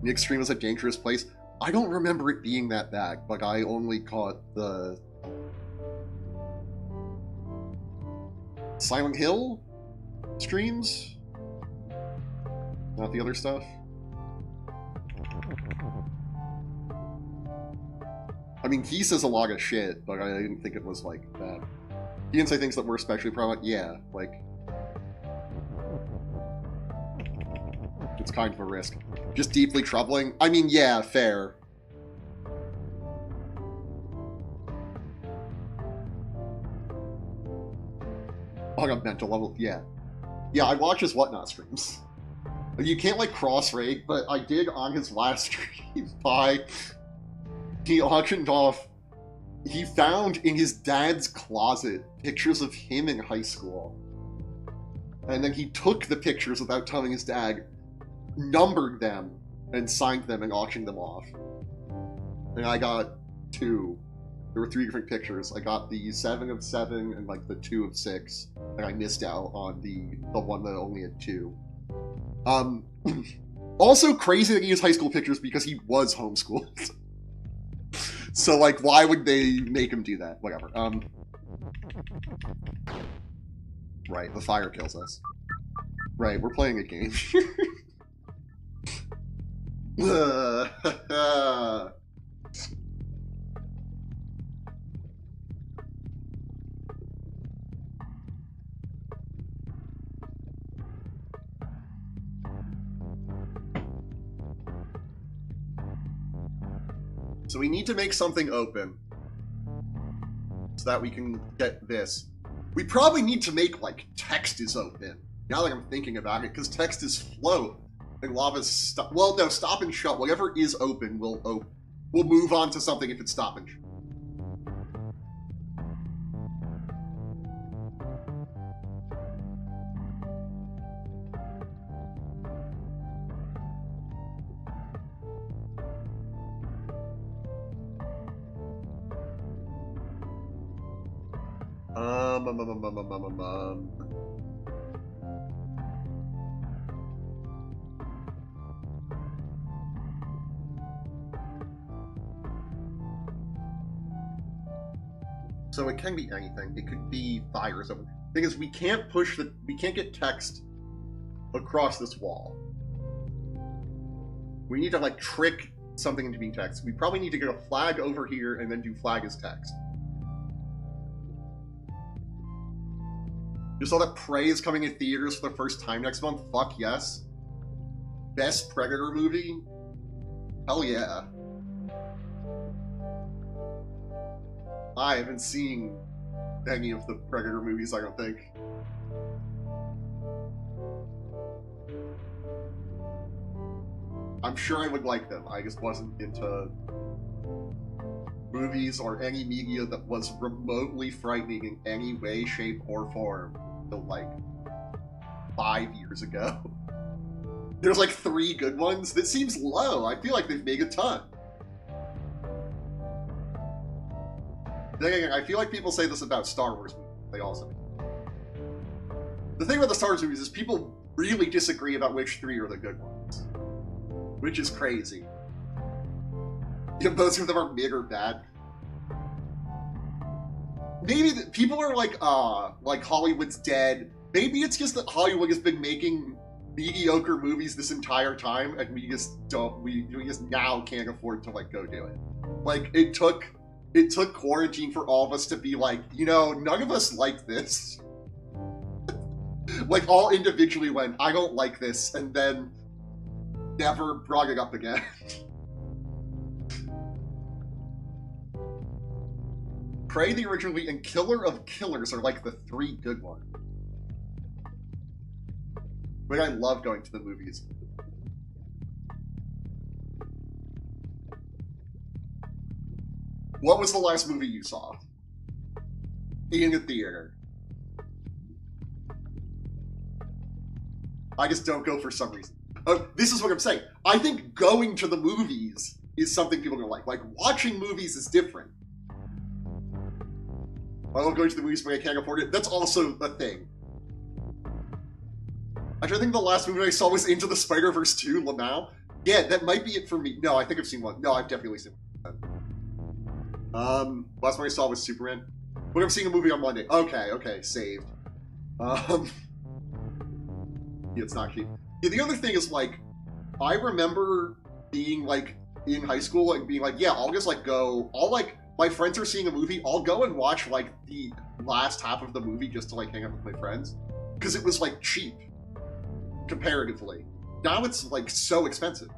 A: Nick's stream was a dangerous place. I don't remember it being that bad, but I only caught the Silent Hill streams, not the other stuff. I mean, he says a lot of shit, but I didn't think it was, like, that. He didn't say things that were especially problematic. Yeah, like, it's kind of a risk. Just deeply troubling? I mean, yeah, fair. On a mental level, yeah. Yeah, I watch his Whatnot streams. You can't, like, cross-rate, but I did on his last stream he auctioned off, he found in his dad's closet pictures of him in high school. And then he took the pictures without telling his dad, numbered them, and signed them and auctioned them off. And I got 2. There were 3 different pictures. I got the 7 of 7 and, like, the 2 of 6. And I missed out on the one that only had 2. Also crazy that he used high school pictures because he was homeschooled. So, like, why would they make him do that? Whatever. Right, the fire kills us. Right, we're playing a game. So we need to make something open so that we can get this. We probably need to make, like, text is open. Now that I'm thinking about it, because text is float and lava's stop. Well, no, stop and shut. Whatever is open will we'll move on to something if it's stop and shut. So it can be anything. It could be fire or something. The thing is, we can't get text across this wall. We need to, like, trick something into being text. We probably need to get a flag over here and then do flag as text. You saw that Prey is coming in theaters for the first time next month? Fuck yes. Best Predator movie? Hell yeah. I haven't seen any of the Predator movies, I don't think. I'm sure I would like them. I just wasn't into movies or any media that was remotely frightening in any way, shape, or form until, like, 5 years ago. There's, like, 3 good ones? That seems low. I feel like they've made a ton. Then again, I feel like people say this about Star Wars movies. They also. The thing about the Star Wars movies is people really disagree about which 3 are the good ones. Which is crazy. You know, most of them are mid or bad. Maybe people are like Hollywood's dead. Maybe it's just that Hollywood has been making mediocre movies this entire time, and we just now can't afford to, like, go do it. Like, it took quarantine for all of us to be like, you know, none of us like this. Like, all individually went, I don't like this, and then never brought it up again. Prey the originally and Killer of Killers are like the 3 good ones. But I love going to the movies. What was the last movie you saw? In a theater. I just don't go for some reason. This is what I'm saying. I think going to the movies is something people are gonna like. Like, watching movies is different. I love going to the movies when I can't afford it. That's also a thing. Actually, I think the last movie I saw was Into the Spider-Verse 2, Lamau. Yeah, that might be it for me. No, I think I've seen one. No, I've definitely seen one. Last one I saw was Superman. But I'm seeing a movie on Monday. Okay, saved. Yeah, it's not cheap. Yeah, the other thing is, like, I remember being, like, in high school and being like, yeah, I'll just, like, go, my friends are seeing a movie, I'll go and watch, like, the last half of the movie just to, like, hang out with my friends. Because it was, like, cheap. Comparatively. Now it's, like, so expensive.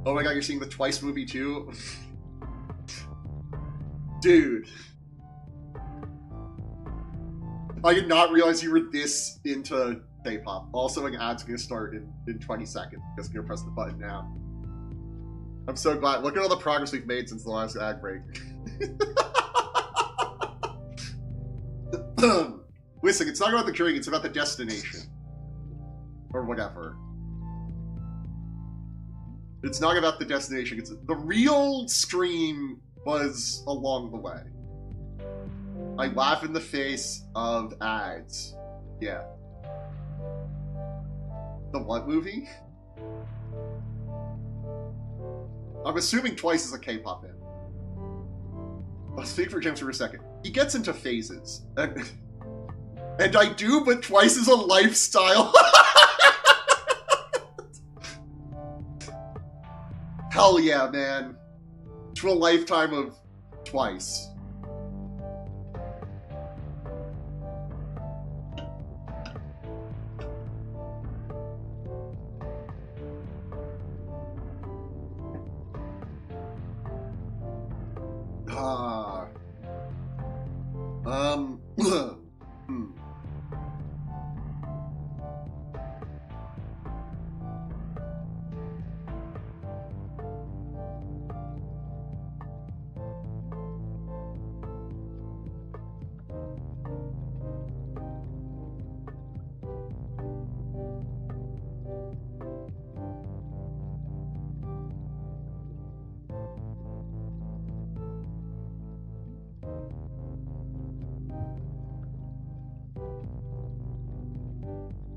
A: Oh my god, you're seeing the Twice movie too? Dude. I did not realize you were this into K-pop. Also, an ad's gonna start in 20 seconds. I'm just gonna press the button now. I'm so glad. Look at all the progress we've made since the last ad break. Listen, it's not about the journey, it's about the destination. Or whatever. It's not about the destination. It's the real scream was along the way. I laugh in the face of ads. Yeah. The what movie? I'm assuming Twice is a K-pop band. I'll speak for James for a second. He gets into phases. And I do, but Twice is a lifestyle. Hell yeah, man. To a lifetime of Twice.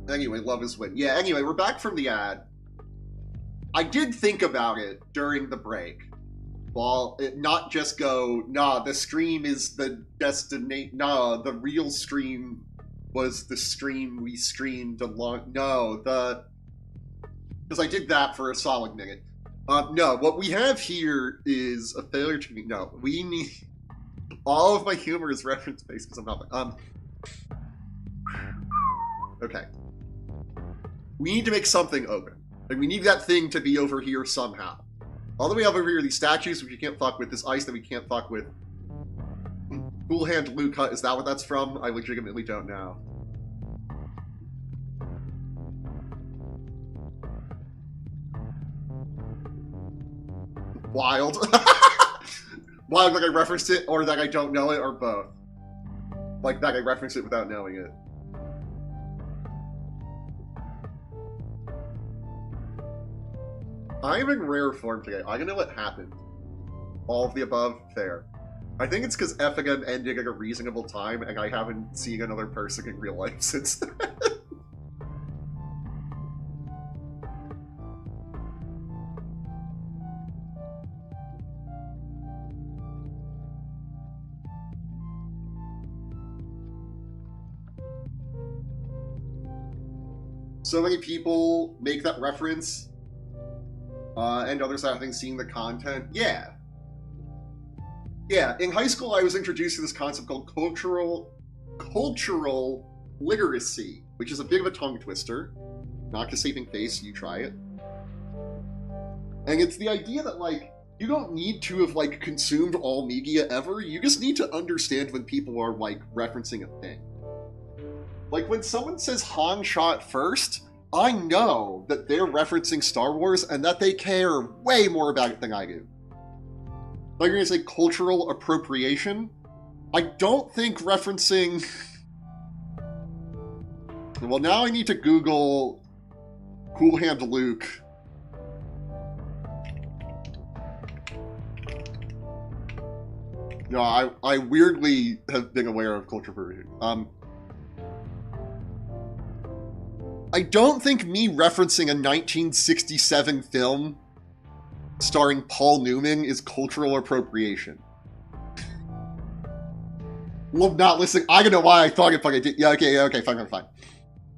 A: Anyway, love is win. Yeah, anyway, we're back from the ad. I did think about it during the break. Well, not just go, nah, the stream is the destination. Nah, the real stream was the stream we streamed along. No, because I did that for a solid minute. No, what we have here is a failure to... No, we need... All of my humor is reference-based because I'm not... Okay. We need to make something open. Like, we need that thing to be over here somehow. All the way over here are these statues which you can't fuck with, this ice that we can't fuck with. Cool Hand Luca, is that what that's from? I legitimately don't know. Wild. Wild like I referenced it, or that I don't know it, or both. Like that I referenced it without knowing it. I'm in rare form today. I don't know what happened. All of the above, fair. I think it's because Effigan ended at a reasonable time, and I haven't seen another person in real life since then. So many people make that reference. And others having seen the content. Yeah. Yeah, in high school I was introduced to this concept called cultural literacy, which is a bit of a tongue twister. Not to saving face, you try it. And it's the idea that, like, you don't need to have, like, consumed all media ever, you just need to understand when people are, like, referencing a thing. Like, when someone says Han shot first, I know that they're referencing Star Wars and that they care way more about it than I do. Like you're gonna say cultural appropriation? I don't think referencing... Well, now I need to Google Cool Hand Luke. No, I weirdly have been aware of culture appropriation. I don't think me referencing a 1967 film starring Paul Newman is cultural appropriation. Love not listening. I don't know why I thought it, but I did. Yeah, okay, fine.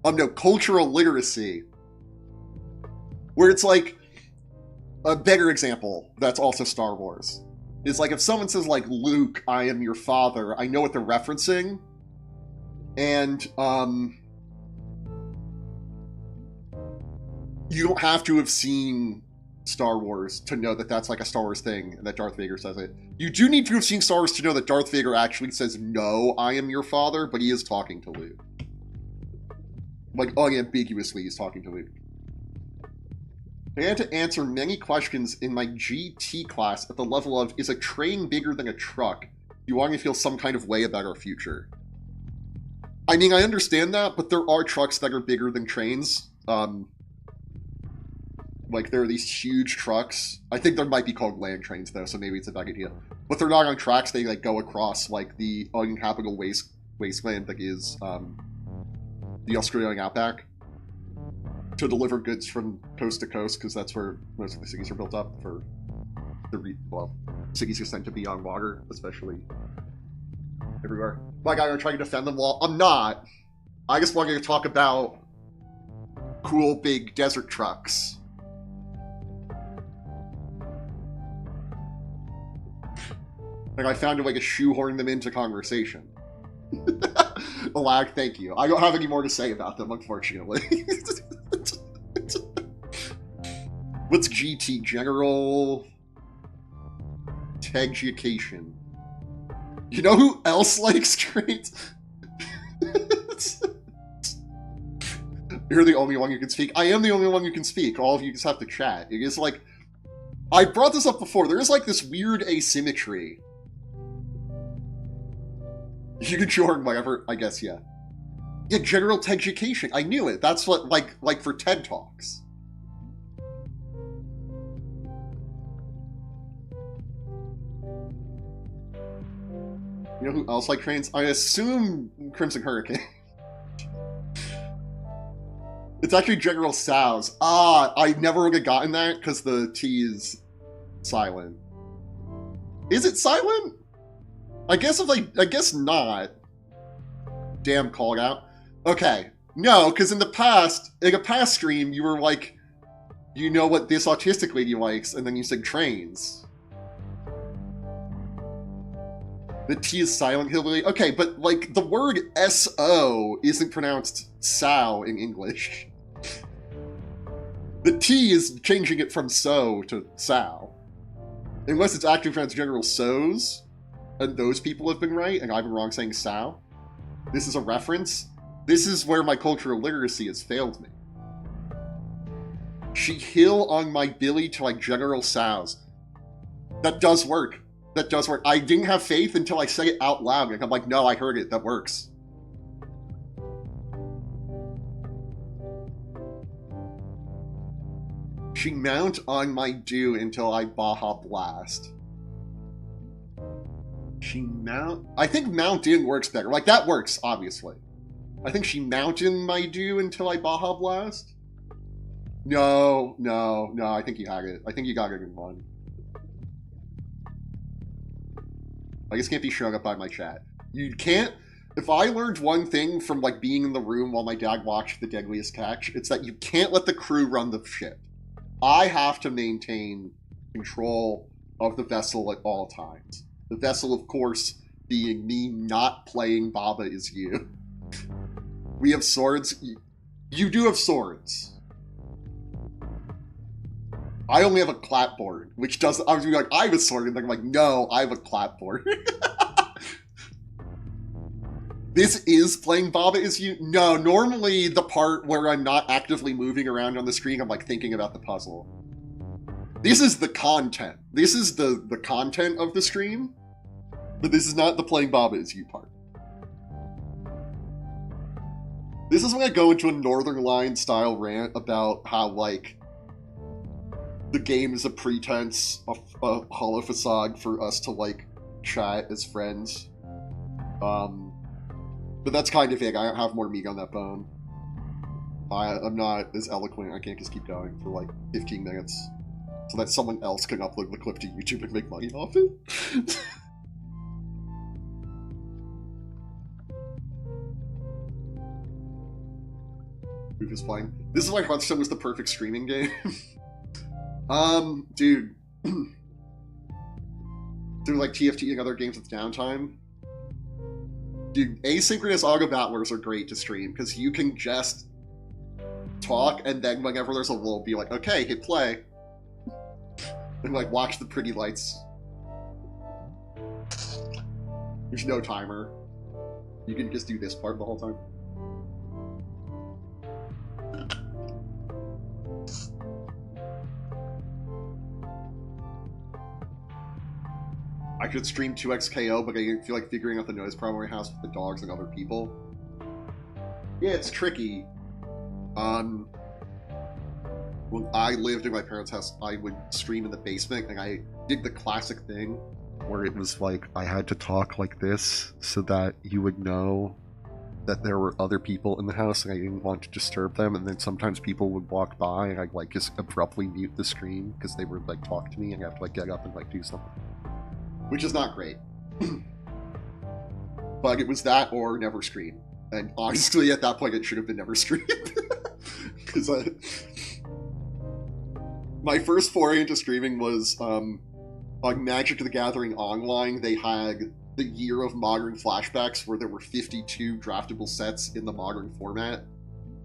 A: No, cultural literacy. Where it's like, a better example that's also Star Wars. Is like if someone says like, Luke, I am your father, I know what they're referencing. And, you don't have to have seen Star Wars to know that that's like a Star Wars thing and that Darth Vader says it. You do need to have seen Star Wars to know that Darth Vader actually says, no, I am your father, but he is talking to Luke. Like, unambiguously, he's talking to Luke. I had to answer many questions in my GT class at the level of, is a train bigger than a truck? You want me to feel some kind of way about our future? I mean, I understand that, but there are trucks that are bigger than trains. Like, there are these huge trucks. I think there might be called land trains, though, so maybe it's a bad idea. But they're not on tracks. They, like, go across, like, the uninhabitable wasteland that is the Australian outback to deliver goods from coast to coast, because that's where most of the cities are built up for well, cities are sent to be on water, especially everywhere. My guy, I'm trying to defend them all. I'm not. I just wanted to talk about cool big desert trucks. Like, I found a way to shoehorn them into conversation. Lag, thank you. I don't have any more to say about them, unfortunately. What's GT? General Tegucigalpa. You know who else likes trains? You're the only one who can speak. I am the only one who can speak. All of you just have to chat. It is like... I brought this up before. There is like this weird asymmetry. You can join whatever, I guess, yeah. Yeah, General Tegucigalpa. I knew it. That's what, like for TED Talks. You know who else likes trains? I assume Crimson Hurricane. It's actually General Sows. Ah, I never would have gotten that because the T is silent. Is it silent? I guess I guess not. Damn, called out. Okay, no, because in a past stream, you were like, you know what this autistic lady likes, and then you said trains. The T is silent, hillbilly. Okay, but like the word S-O isn't pronounced sow in English. The T is changing it from so to sow. Unless it's actually pronounced General Sows. And those people have been right, and I've been wrong saying sow. This is a reference. This is where my cultural literacy has failed me. She hill on my billy to like General Sows. That does work. That does work. I didn't have faith until I said it out loud. Like, I'm like, no, I heard it. That works. She mount on my do until I Baja Blast. She mount... I think mount in works better. Like, that works, obviously. I think she mount in my do until I Baja Blast? No, I think you had it. I think you got it in one. I just can't be shown up by my chat. You can't... If I learned one thing from, like, being in the room while my dad watched The Deadliest Catch, it's that you can't let the crew run the ship. I have to maintain control of the vessel at all times. The vessel, of course, being me not playing Baba Is You. We have swords. You do have swords. I only have a clapboard, which does... I was like, I have a sword, and they're like, no, I have a clapboard. This is playing Baba Is You? No, normally the part where I'm not actively moving around on the screen, I'm like thinking about the puzzle. This is the content. This is the content of the stream, but this is not the playing Baba Is You part. This is when I go into a Northern Line style rant about how, like, the game is a pretense, a hollow facade for us to, like, chat as friends. But that's kind of it. I don't have more meat on that bone. I'm not as eloquent. I can't just keep going for, like, 15 minutes. So that someone else can upload the clip to YouTube and make money off it. Who is playing? This is why Hearthstone was the perfect streaming game. Dude. Doing like TFT and other games with downtime. Dude, asynchronous auto battlers are great to stream because you can just talk and then whenever there's a lull, be like, okay, hit play. And like watch the pretty lights. There's no timer. You can just do this part the whole time. I could stream 2xKO, but I didn't feel like figuring out the noise problem in my house with the dogs and other people. Yeah, it's tricky. When I lived in my parents' house, I would stream in the basement, and I did the classic thing where it was like I had to talk like this so that you would know that there were other people in the house and I didn't want to disturb them, and then sometimes people would walk by and I'd like just abruptly mute the screen because they would like talk to me and I have to like get up and like do something. Which is not great. But it was that or never screen. And honestly, at that point, it should have been never screen. Because my first foray into streaming was on Magic the Gathering Online. They had the Year of Modern flashbacks where there were 52 draftable sets in the Modern format.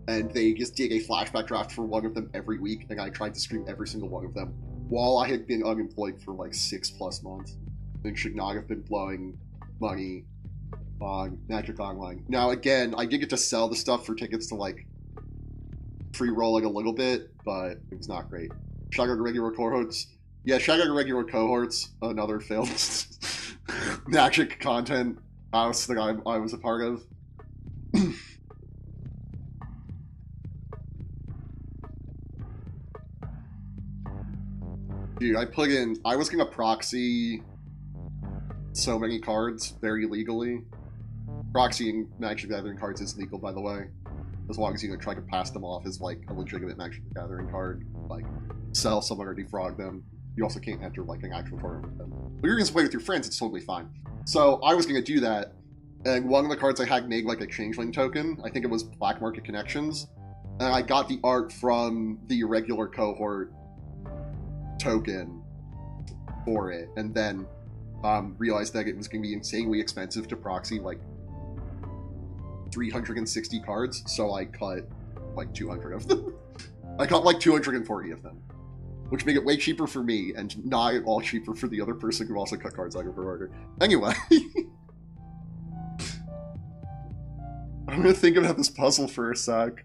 A: And they just did a flashback draft for one of them every week, and I tried to stream every single one of them while I had been unemployed for like 6+ months and should not have been blowing money on Magic Online. Now, again, I did get to sell the stuff for tickets to like free rolling a little bit, but it was not great. Shout out to regular cohorts. Yeah, shout out to regular cohorts, another failed Magic content house that I was a part of. Dude, I was gonna proxy so many cards very legally. Proxying Magic the Gathering cards is legal, by the way, as long as you don't try to pass them off as like a legitimate Magic the Gathering card, like sell someone or defraud them. You also can't enter like an actual tournament with them. But you're gonna play with your friends, it's totally fine. So I was gonna do that, and one of the cards I had made like a changeling token. I think it was Black Market Connections, and I got the art from the regular cohort token for it, and then realized that it was going to be insanely expensive to proxy like 360 cards, so I cut like 200 of them. I cut like 240 of them, which made it way cheaper for me and not at all cheaper for the other person who also cut cards out of her order. Anyway, I'm gonna think about this puzzle for a sec.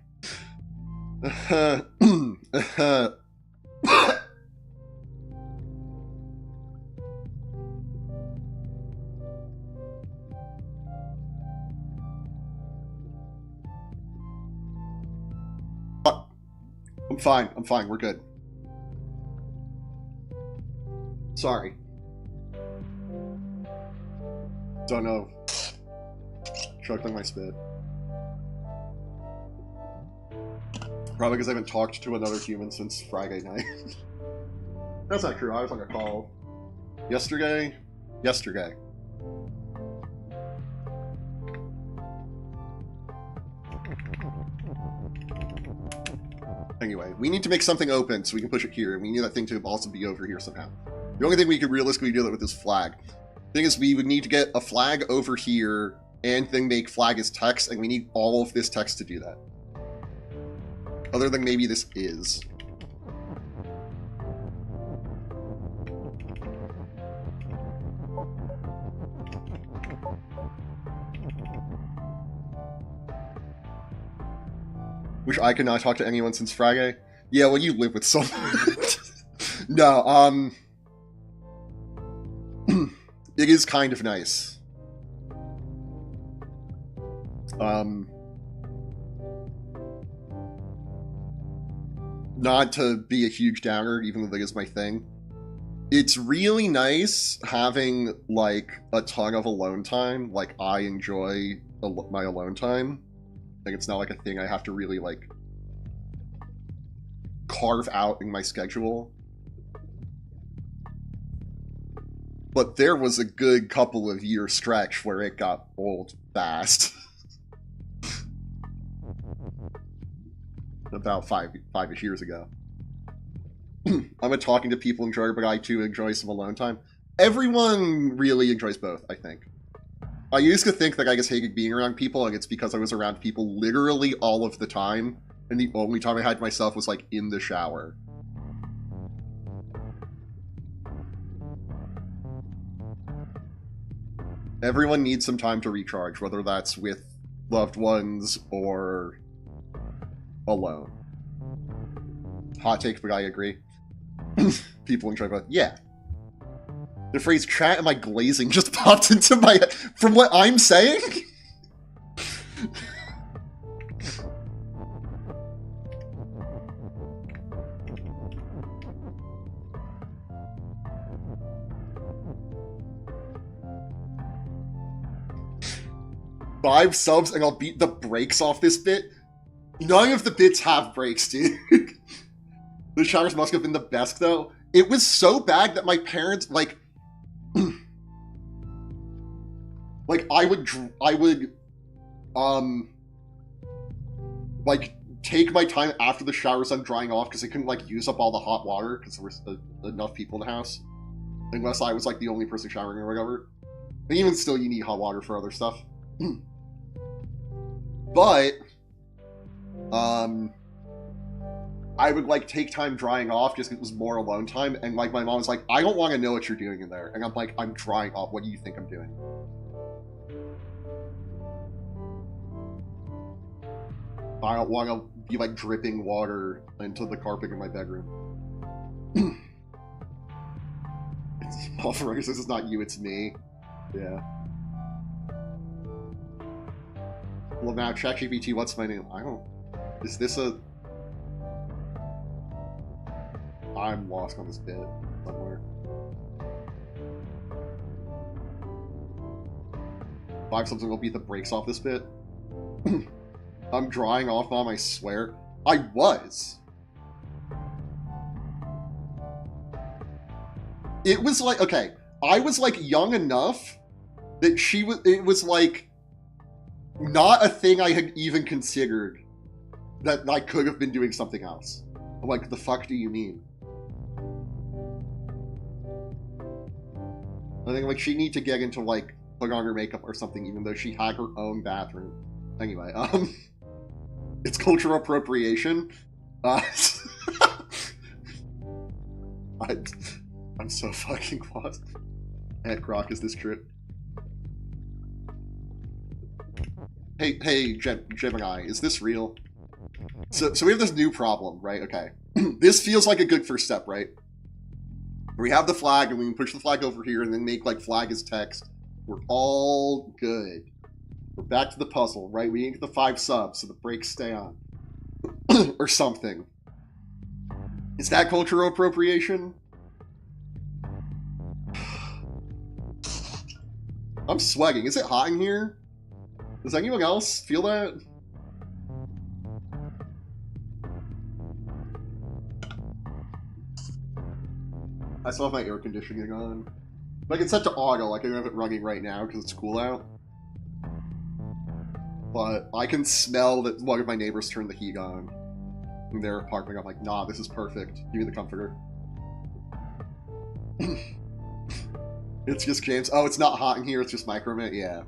A: I'm fine, we're good. Sorry. Don't know. Choked on my spit. Probably because I haven't talked to another human since Friday night. That's not true, I was on a call. Yesterday? Yesterday. Anyway, we need to make something open so we can push it here, and we need that thing to also be over here somehow. The only thing we could realistically do that with is flag. Thing is, we would need to get a flag over here, and then make flag as text, and we need all of this text to do that. Other than maybe this is. Which I could not talk to anyone since Friday. Yeah, well, you live with someone. No, it is kind of nice. Not to be a huge downer, even though that is my thing. It's really nice having, like, a ton of alone time. Like, I enjoy my alone time. Like, it's not like a thing I have to really, like, carve out in my schedule. But there was a good couple of year stretch where it got old fast. About five-ish years ago. I'm talking to people enjoy, but I too enjoy some alone time. Everyone really enjoys both, I think. I used to think that I just hated being around people, and it's because I was around people literally all of the time, and the only time I had myself was, like, in the shower. Everyone needs some time to recharge, whether that's with loved ones or alone. Hot take, but I agree. People enjoy both. Yeah. The phrase "chat am I glazing" just popped into my head from what I'm saying. 5 subs and I'll beat the brakes off this bit. None of the bits have brakes, dude. The showers must have been the best, though. It was so bad that my parents, like... like, I would, like, take my time after the shower's done drying off because I couldn't, like, use up all the hot water because there was enough people in the house. Unless I was, like, the only person showering or whatever. And even still, you need hot water for other stuff. But, I would, like, take time drying off just because it was more alone time. And, like, my mom was like, I don't want to know what you're doing in there. And I'm like, I'm drying off. What do you think I'm doing? I don't want to be, like, dripping water into the carpet in my bedroom. This is not you, it's me. Yeah. Well, now, ChatGPT, what's my name? I don't... Is this a... I'm lost on this bit somewhere. 5 something will beat the brakes off this bit. I'm drying off, Mom, I swear. I was. It was like, okay, I was like young enough that it was like not a thing I had even considered that I could have been doing something else. I'm like, the fuck do you mean? I think like she need to get into like put on her makeup or something, even though she had her own bathroom. Anyway, it's cultural appropriation. I'm so fucking lost. Ed Croc, is this true? Hey, Gemini, is this real? So we have this new problem, right? Okay. This feels like a good first step, right? We have the flag, and we can push the flag over here, and then make, like, flag as text. We're all good. We're back to the puzzle, right? We didn't get the 5 subs, so the brakes stay on. Or something. Is that cultural appropriation? I'm sweating. Is it hot in here? Does anyone else feel that? I still have my air conditioning on. Like, it's set to auto, like I don't have it running right now because it's cool out. But I can smell that one of my neighbors turned the heat on in their apartment. I'm like, nah, this is perfect. Give me the comforter. It's just James. Oh, it's not hot in here, it's just micromit? Yeah.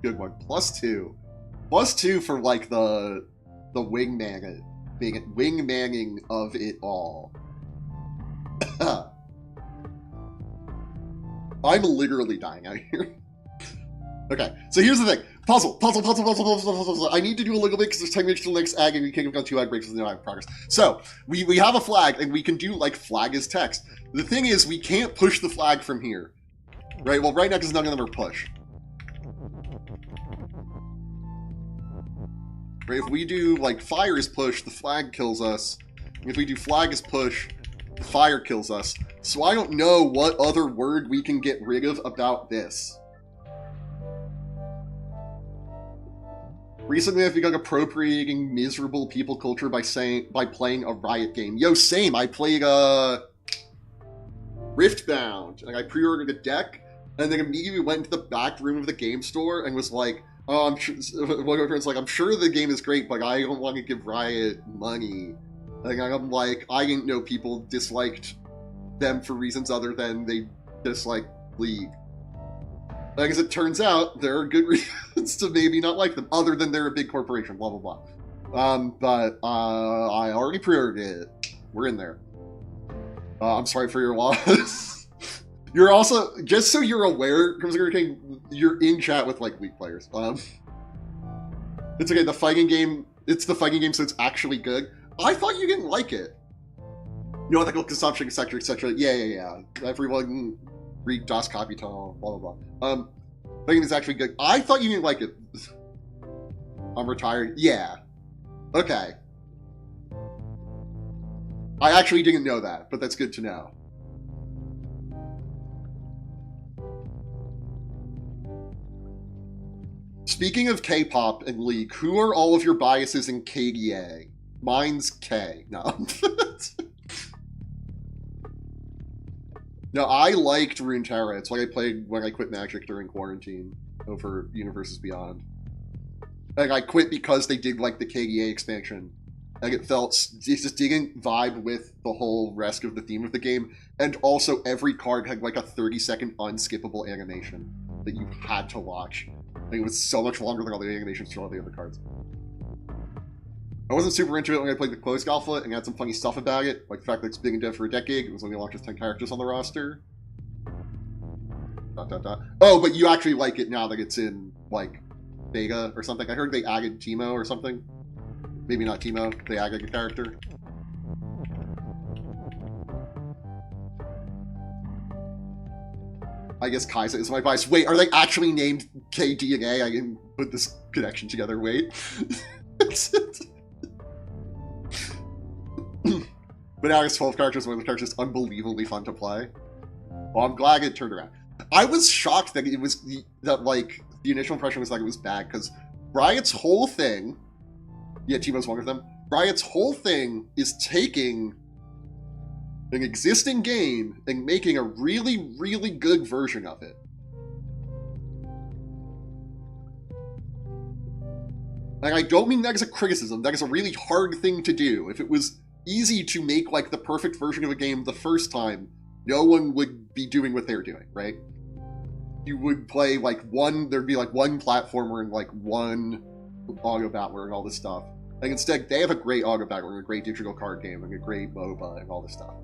A: Good one. +2. +2 for, like, the wingmanning of it all. I'm literally dying out here. Okay, so here's the thing. Puzzle. I need to do a little bit because there's 10 minutes till the next egg and we can't have done 2 egg breaks with no progress. So, we have a flag and we can do, like, flag as text. The thing is, we can't push the flag from here. Right? Well, right now, because none of them are push. Right? If we do, like, fire is push, the flag kills us. And if we do flag is push, the fire kills us. So I don't know what other word we can get rid of about this. Recently, I've begun appropriating miserable people culture by playing a Riot game. Yo, same. I played Riftbound, and I pre-ordered a deck, and then immediately went into the back room of the game store and was like, "Oh, I'm sure." One of my friends was like, "I'm sure the game is great, but I don't want to give Riot money." And I'm like, I didn't know people disliked them for reasons other than they dislike League. Like, as it turns out, there are good reasons to maybe not like them, other than they're a big corporation, blah, blah, blah. But I already pre-ordered it. We're in there. I'm sorry for your loss. You're also, just so you're aware, you're in chat with, like, League players. It's okay, the fighting game, so it's actually good. I thought you didn't like it. You know, ethical consumption, etc., etc. Yeah. Everyone read Das Kapital, blah, blah, blah. Fighting is actually good. I thought you didn't like it. I'm retired. Yeah. Okay. I actually didn't know that, but that's good to know. speaking of K-pop and League, who are all of your biases in KDA? Mine's K. No. No, I liked Runeterra. It's what I played when I quit Magic during quarantine over Universes Beyond. And I quit because they did like the KDA expansion. Like it just didn't vibe with the whole rest of the theme of the game. And also every card had like a 30-second unskippable animation that you had to watch. Like it was so much longer than all the animations for all the other cards. I wasn't super into it when I played the closed alpha and had some funny stuff about it, like the fact that it's been in dev for a decade. It was only launched with 10 characters on the roster. ... Oh, but you actually like it now that it's in, like, beta or something. I heard they added Teemo or something. Maybe not Teemo, they added a character. I guess Kai'Sa is my bias. Wait, are they actually named KD and A? I didn't put this connection together, wait. But now it's 12 characters, one of the characters is unbelievably fun to play. Well, I'm glad it turned around. I was shocked that it was the initial impression was like it was bad, because Riot's whole thing, yeah, Teemo's one of them, Riot's whole thing is taking an existing game and making a really, really good version of it. And I don't mean that as a criticism, that is a really hard thing to do. If it was easy to make like the perfect version of a game the first time, no one would be doing what they're doing, right? You would play like there'd be like one platformer and like one auto battler and all this stuff. Like instead, they have a great auto battler and a great digital card game and a great MOBA and all this stuff.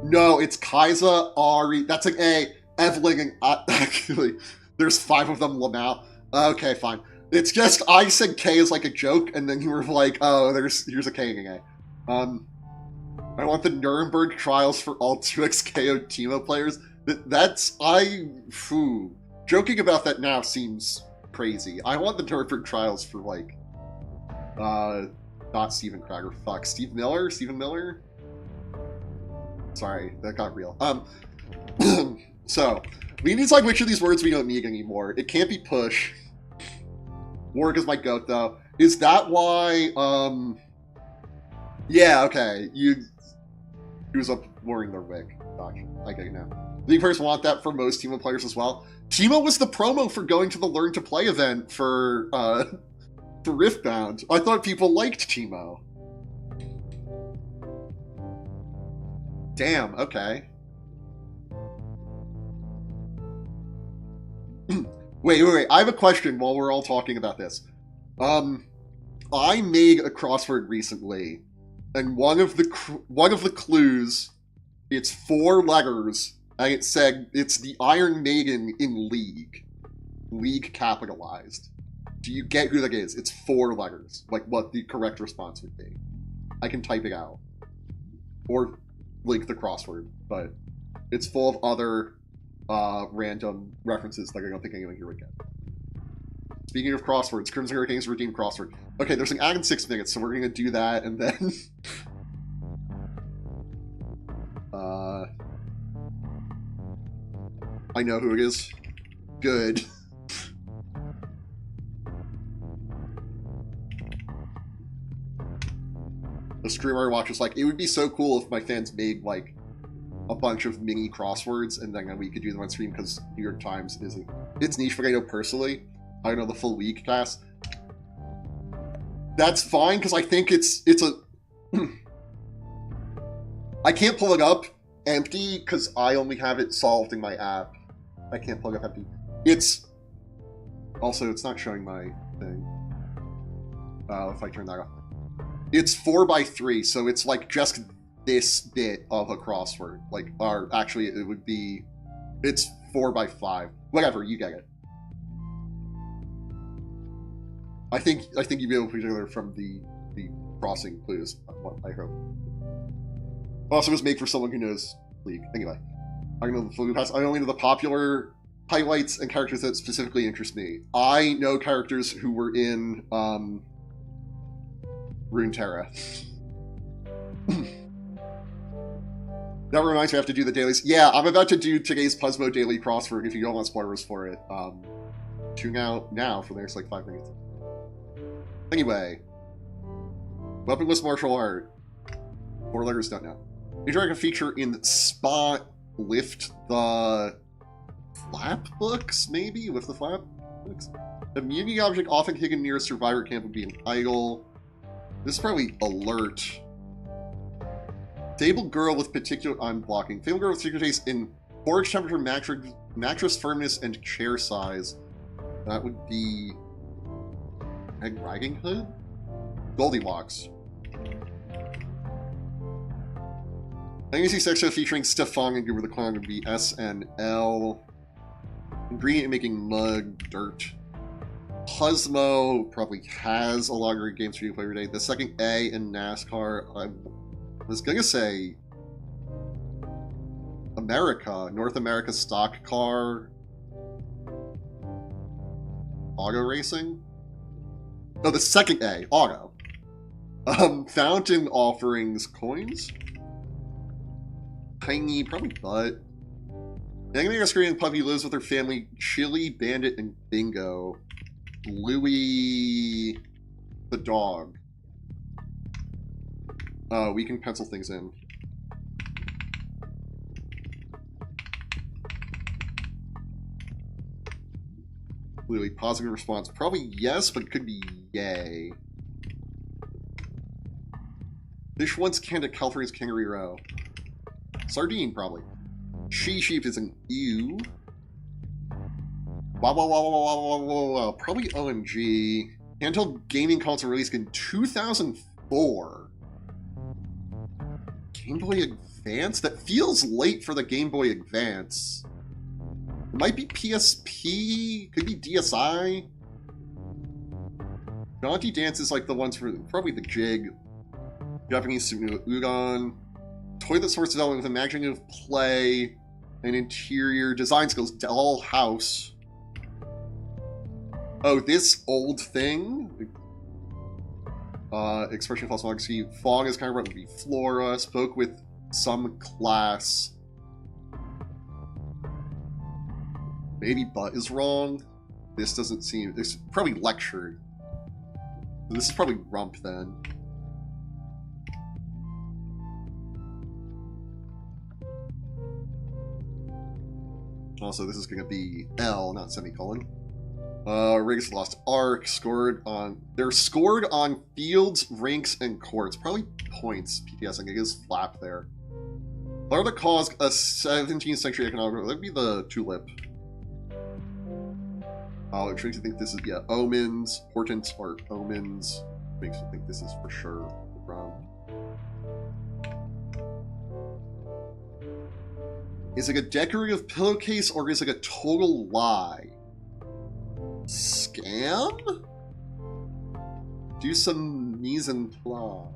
A: No, it's Kai'Sa, Ahri, that's like A, Evelyn, and actually, there's 5 of them, Lamau. Okay, fine. It's just, I said K is like a joke, and then you were like, oh, here's a K and an A. I want the Nuremberg trials for all 2xKO Teemo players. Joking about that now seems crazy. I want the Nuremberg trials for like, not Steven Krager, fuck, Steve Miller? Steven Miller? Sorry, that got real. So, we need to decide which of these words we don't need anymore. It can't be push. Warg is my goat, though. Is that why, yeah, okay. He was up wearing their wig. Gosh, I get it now. Do you first want that for most Teemo players as well? Teemo was the promo for going to the Learn to Play event for Riftbound. I thought people liked Teemo. Damn, okay. Wait. I have a question while we're all talking about this. I made a crossword recently, and one of the clues, it's 4 letters, and it said it's the Iron Maiden in League. League capitalized. Do you get who that is? It's 4 letters, like what the correct response would be. I can type it out. Or link the crossword, but it's full of other random references that I don't think anyone here would get. Speaking of crosswords, Crimson Hurricanes redeemed crossword. Okay, there's an ad in 6 minutes, so we're gonna do that, and then... I know who it is. Good. The streamer I watch was like, it would be so cool if my fans made, like, a bunch of mini crosswords, and then we could do them on stream, because New York Times isn't... It's niche, but I know personally. I don't know the full League cast. That's fine, because I think it's a... I can't pull it up empty, because I only have it solved in my app. I can't pull it up empty. It's... Also, it's not showing my thing. If I turn that off. It's 4x3, so it's like just this bit of a crossword. Like, or actually, it would be... It's 4x5. Whatever, you get it. I think you'd be able to put together from the crossing clues. I hope. Also, was made for someone who knows League. Anyway, I know the full pass. I only know the popular highlights and characters that specifically interest me. I know characters who were in Runeterra. That reminds me, I have to do the dailies. Yeah, I'm about to do today's Puzzmo daily crossword if you don't want spoilers for it. 2 now for the next like 5 minutes. Anyway, weaponless martial art. 4 letters, don't know. Interact a feature in spot. Lift the flap books, maybe? Lift the flap books? Immunity object often hidden near a survivor camp would be an idol. This is probably alert. Stable girl with particular... I'm blocking. Stable girl with particular taste in forage temperature, mattress firmness, and chair size. That would be... Egg Ragging Hood? Goldilocks. Legacy section featuring Stefan and Goober the Clown would be SNL. Ingredient making mud, dirt. Huzmo probably has a longer games for you to play every day. The second A in NASCAR, I was gonna say America, North America stock car. Auto racing? No, the second A, auto. Fountain offerings, coins? Tiny, probably butt. Animator screen puppy lives with her family, Chili, Bandit, and Bingo. Louie the dog. We can pencil things in. Louie, positive response. Probably yes, but it could be yay. Fish once canned at California's Kangaroo Row. Sardine, probably. She-sheep is an ew. Wow. Probably OMG. Handheld gaming console released in 2004. Game Boy Advance? That feels late for the Game Boy Advance. It might be PSP. Could be DSi. Jaunty Dance is like the ones for probably the Jig. Japanese Udon. Toilet source development with imaginative play and interior design skills. Doll House. Oh, this old thing. Expression false legacy. Fong is kind of right. Would be Flora. Spoke with some class. Maybe butt is wrong. This doesn't seem. It's probably lectured. So this is probably rump then. Also, this is going to be L, not semicolon. Riggs Lost Ark, scored on... They're scored on fields, rinks, and courts. Probably points, PTS, I think it is flap there. What are the caused a 17th century economic... That would be the tulip. Oh, it makes you think this is, yeah, omens, portents, or omens. Makes you think this is for sure wrong. Is it a decorative pillowcase or is it a total lie? Scam? Do some mise en place.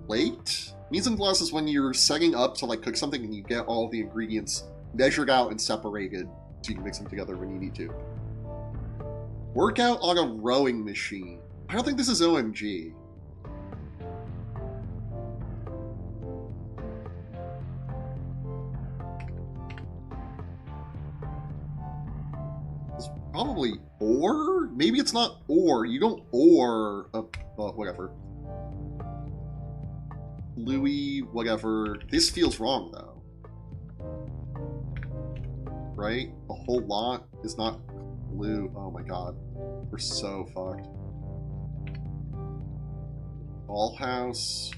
A: Plate? Mise en place is when you're setting up to like cook something and you get all the ingredients measured out and separated so you can mix them together when you need to. Workout on a rowing machine. I don't think this is OMG. Probably or? Maybe it's not or. You don't or. Whatever. Louis, whatever. This feels wrong, though. Right? A whole lot is not blue. Oh my god. We're so fucked. Dollhouse.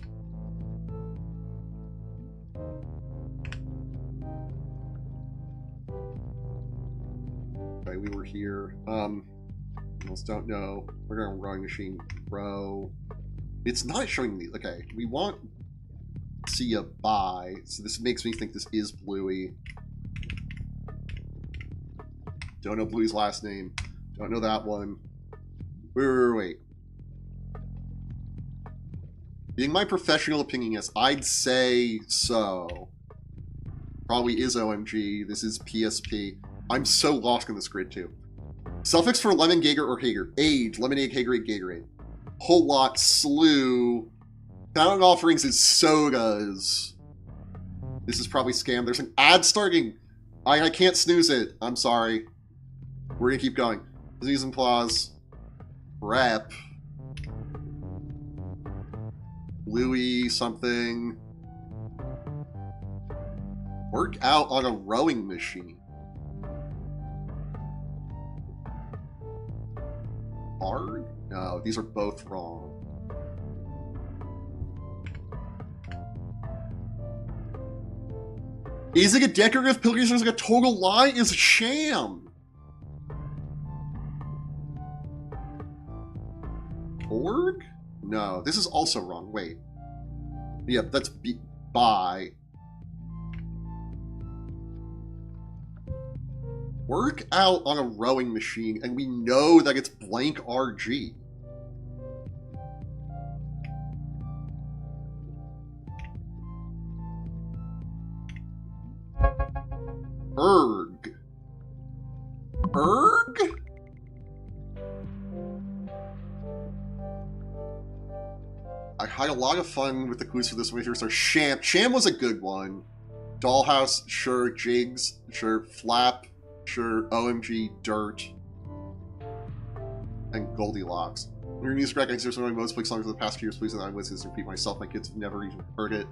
A: We were here. Almost don't know. We're gonna rowing machine row. It's not showing me. Okay, we want see a buy, so this makes me think this is Bluey. Don't know Bluey's last name. Don't know that one. Wait. Being my professional opinion, yes, I'd say so. Probably is OMG. This is PSP. I'm so lost in this grid, too. Suffix for lemon, Gager, or Hager. Age, lemonade, Hagerade, Gatorade. Whole lot, slew. Fountain offerings is sodas. This is probably scam. There's an ad starting. I can't snooze it. I'm sorry. We're gonna keep going. Disease and Claws. Rep. Louis something. Work out on a rowing machine. Hard? No, these are both wrong. Is it a decorative pilgrimage? Is it a total lie? Is a sham? Org? No, this is also wrong. Wait. Yep, that's by. Work out on a rowing machine, and we know that it's blank RG. Erg. Erg? I had a lot of fun with the clues for this one here. So Sham. Sham was a good one. Dollhouse, sure. Jigs, sure. Flap, sure. OMG, Dirt. And Goldilocks. Your music rack, I consider some of my most played songs for the past few years. Please, and I listen to repeat myself. My kids have never even heard it.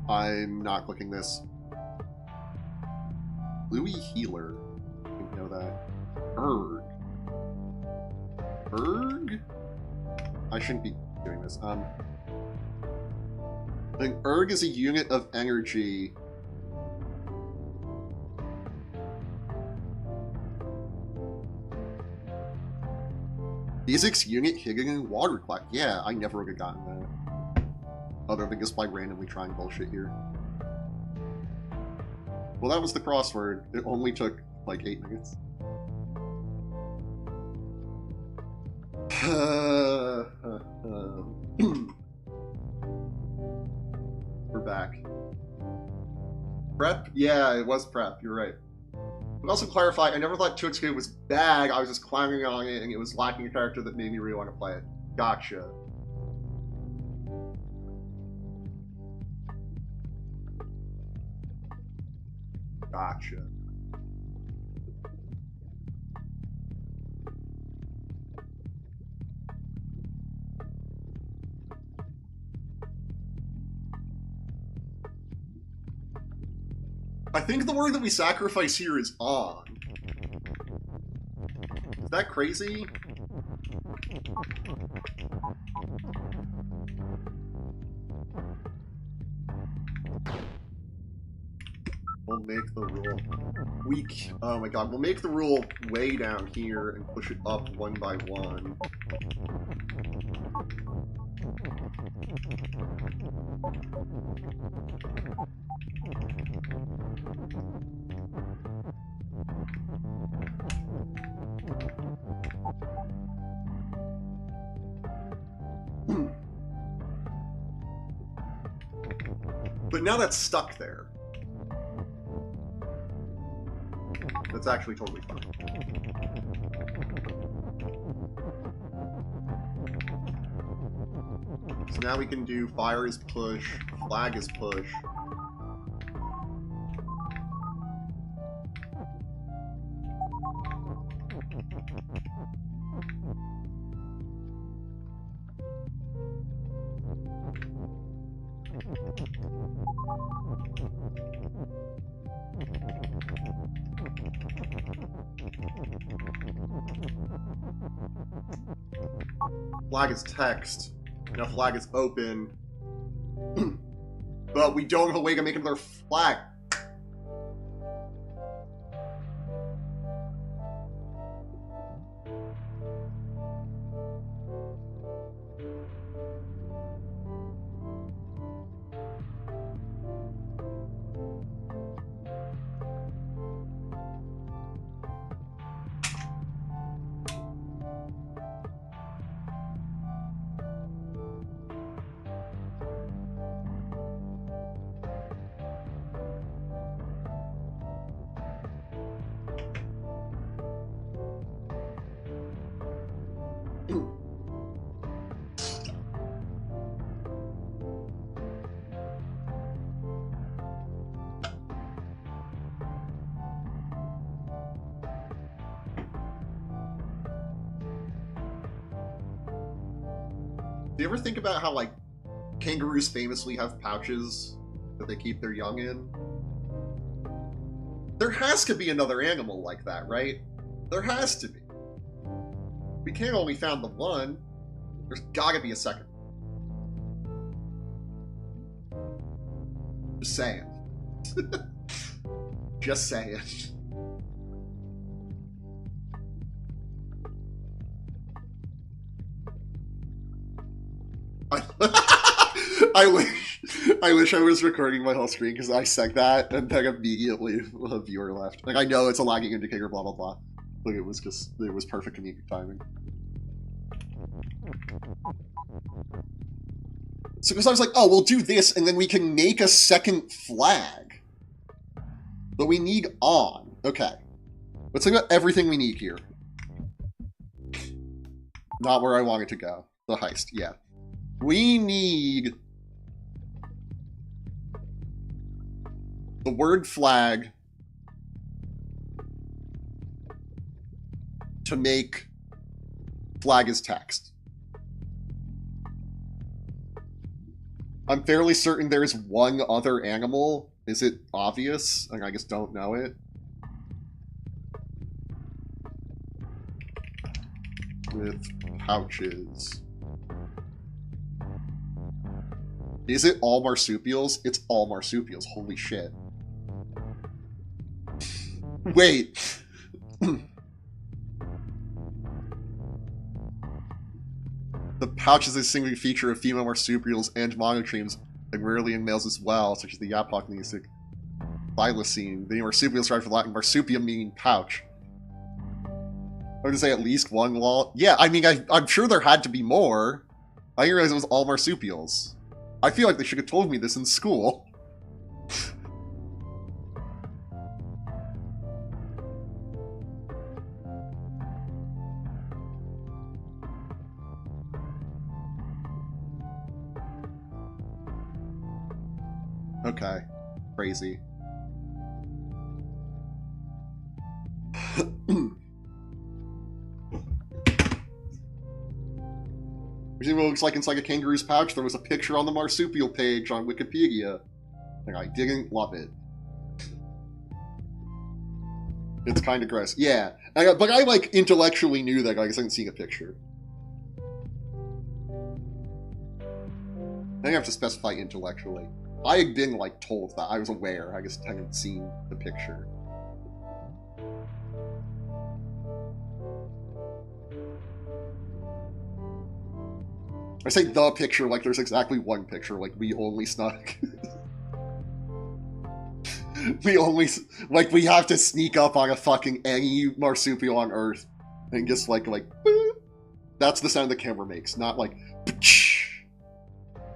A: I'm not clicking this. Louis Healer. You know that. Erg. Erg? I shouldn't be doing this. An erg is a unit of energy. Physics unit hidden in water class. Yeah, I never would have gotten that. Other than just by randomly trying bullshit here. Well, that was the crossword. It only took like 8 minutes. We're back. Prep? Yeah, it was prep. You're right. But also clarify, I never thought 2X was bad. I was just clowning on it, and it was lacking a character that made me really want to play it. Gotcha. Gotcha. I think the word that we sacrifice here is on. Is that crazy? We'll make the rule weak. Oh my god, we'll make the rule way down here and push it up one by one. But now that's stuck there. That's actually totally fine. So now we can do fire is push, flag is push. Flag is text. Now flag is open. But we don't have a way to make another flag. Do you ever think about how, like, kangaroos famously have pouches that they keep their young in? There has to be another animal like that, right? There has to be. We can't only found the one. There's gotta be a second. Just saying. Just saying. I wish I was recording my whole screen because I said that and then immediately a viewer left. Like, I know it's a lagging indicator, blah blah blah. Like, it was perfect comedic timing. So because I was like, oh, we'll do this and then we can make a second flag. But we need on. Okay. Let's think about everything we need here. Not where I want it to go. The heist, yeah. We need the word flag to make flag as text. I'm fairly certain there is one other animal. Is it obvious? I just don't know it. With pouches. Is it all marsupials? It's all marsupials. Holy shit. Wait. The pouch is a single feature of female marsupials and monotremes, and rarely in males as well, such as the Yapocnesic thylacine. The marsupials derived from Latin marsupium, meaning pouch. I would say at least one law. Yeah, I mean, I'm sure there had to be more. I didn't realize it was all marsupials. I feel like they should have told me this in school. Okay. Crazy. It looks like inside a kangaroo's pouch there was a picture on the marsupial page on Wikipedia. And I didn't love it. It's kind of gross. Yeah. But I, like, intellectually knew that I wasn't seeing a picture. I have to specify intellectually. I had been, like, told that. I was aware. I just hadn't seen the picture. I say the picture like there's exactly one picture. Like, we only snuck. We only... Like, we have to sneak up on a fucking any marsupial on Earth. And just, like, boop. That's the sound the camera makes. Not, like...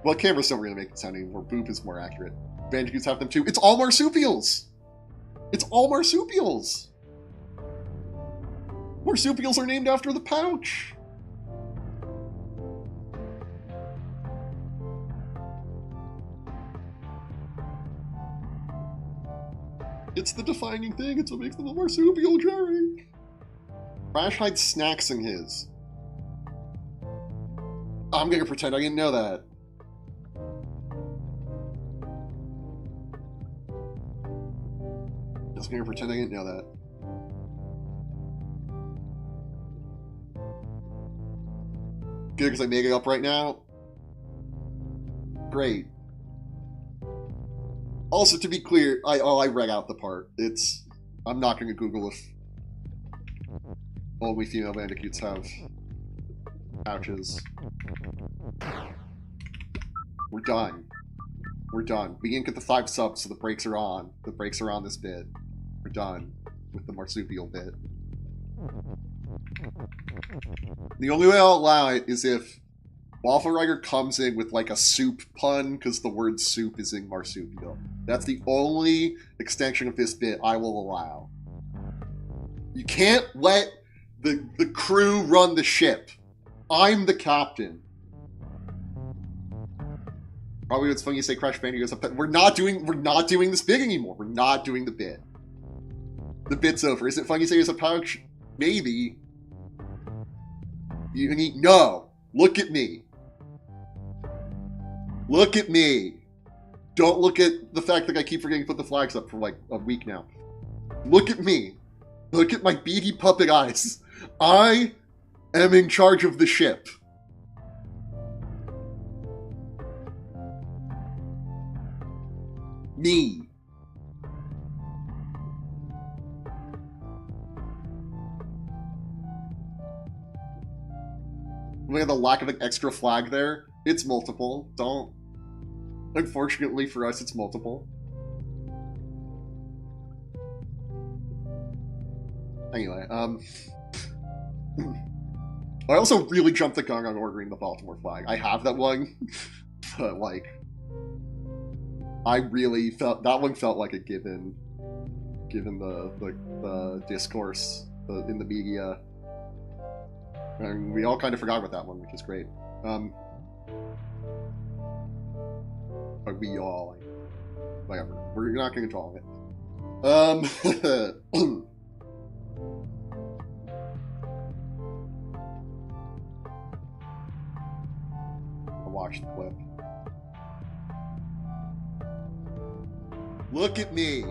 A: Well, cameras don't really make the sound anymore. Boop is more accurate. Bandicoots have them too. It's all marsupials! It's all marsupials! Marsupials are named after the pouch! It's the defining thing. It's what makes them a marsupial, Jerry. Crash hides snacks in his. I'm gonna pretend I didn't know that. Just gonna pretend I didn't know that. Good, because I made it up right now. Great. Also, to be clear, I read out the part. I'm not going to Google if only female bandicoots have pouches. We're done. We're done. We didn't get the 5 subs, so the brakes are on. The brakes are on this bit. We're done with the marsupial bit. The only way I'll allow it is if Waffle Rider comes in with, like, a soup pun, because the word soup is in marsupial. That's the only extension of this bit I will allow. You can't let the crew run the ship. I'm the captain. Probably it's funny you say Crash Bandicoot's a pet. We're not doing this bit anymore. We're not doing the bit. The bit's over. Is it funny you say it's a pouch? Maybe. No. Look at me. Look at me. Don't look at the fact that I keep forgetting to put the flags up for like a week now. Look at me. Look at my beady puppet eyes. I am in charge of the ship. Me. Look at the lack of an extra flag there. It's multiple. Don't. Unfortunately for us, it's multiple. Anyway, I also really jumped the gun on ordering the Baltimore flag. I have that one, but like, I really felt that one felt like a given the discourse in the media, and we all kind of forgot about that one, which is great. But we all, whatever. We're not going to all of it. I'll watch the clip. Look at me.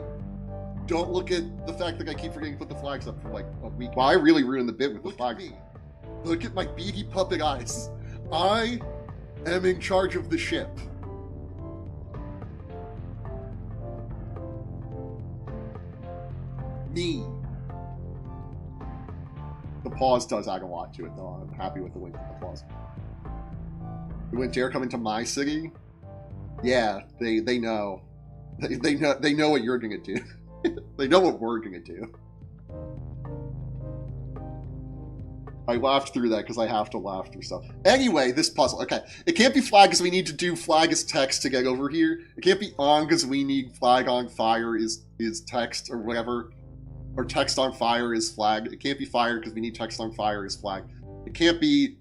A: Don't look at the fact that I keep forgetting to put the flags up for like a week. Well, I really ruined the bit with the flags. Look at my beady puppet eyes. I am in charge of the ship. Me. The pause does add a lot to it, though. I'm happy with the link to the pause. You wouldn't dare come into my city? Yeah, they know. They know what you're gonna do. They know what we're gonna do. I laughed through that because I have to laugh through stuff. Anyway, this puzzle. Okay, it can't be flag because we need to do flag as text to get over here. It can't be on because we need flag on fire is text or whatever. Or text on fire is flag. It can't be fire because we need text on fire is flag. It can't be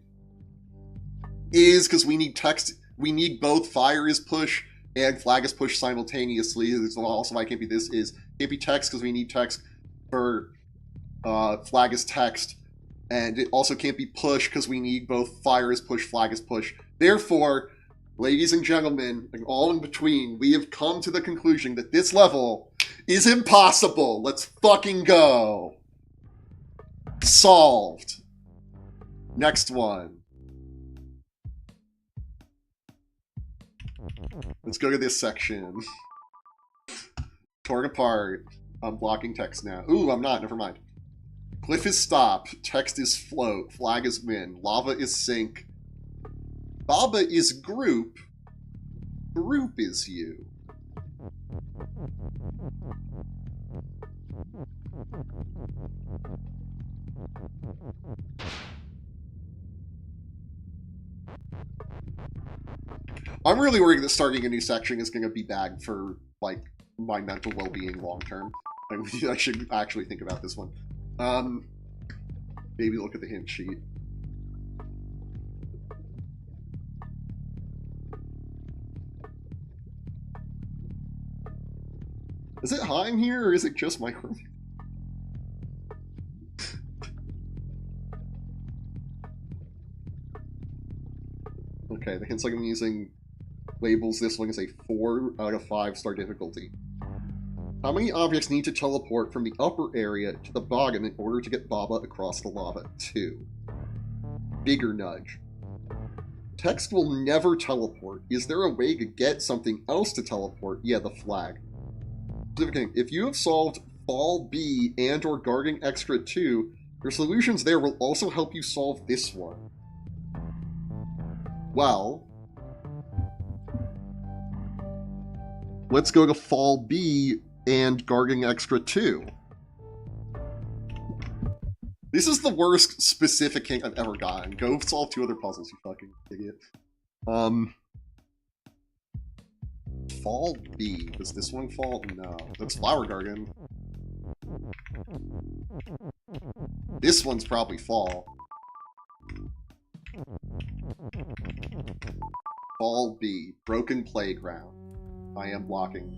A: is because we need text. We need both fire is push and flag is push simultaneously. This is also why it can't be this is. It can't be text because we need text for flag is text. And it also can't be push because we need both fire is push, flag is push. Therefore, ladies and gentlemen, and all in between, we have come to the conclusion that this level is impossible. Let's fucking go. Solved. Next one. Let's go to this section. Torn apart. I'm blocking text now. Ooh, I'm not. Never mind. Cliff is stop. Text is float. Flag is win. Lava is sink. Baba is group. Group is you. I'm really worried that starting a new section is going to be bad for, like, my mental well-being long-term. I should actually think about this one. Maybe look at the hint sheet. Is it high in here, or is it just my room? Okay, the hints like I'm using labels this one as a 4 out of 5 star difficulty. How many objects need to teleport from the upper area to the bottom in order to get Baba across the lava? 2. Bigger nudge. Text will never teleport. Is there a way to get something else to teleport? Yeah, the flag. If you have solved Fall B and or Guarding Extra 2, your solutions there will also help you solve this one. Well, let's go to Fall B and Guarding Extra 2. This is the worst specific hint I've ever gotten. Go solve 2 other puzzles, you fucking idiot. Fall B. Does this one fall? No. That's Flower Garden. This one's probably fall. Fall B. Broken Playground. I am blocking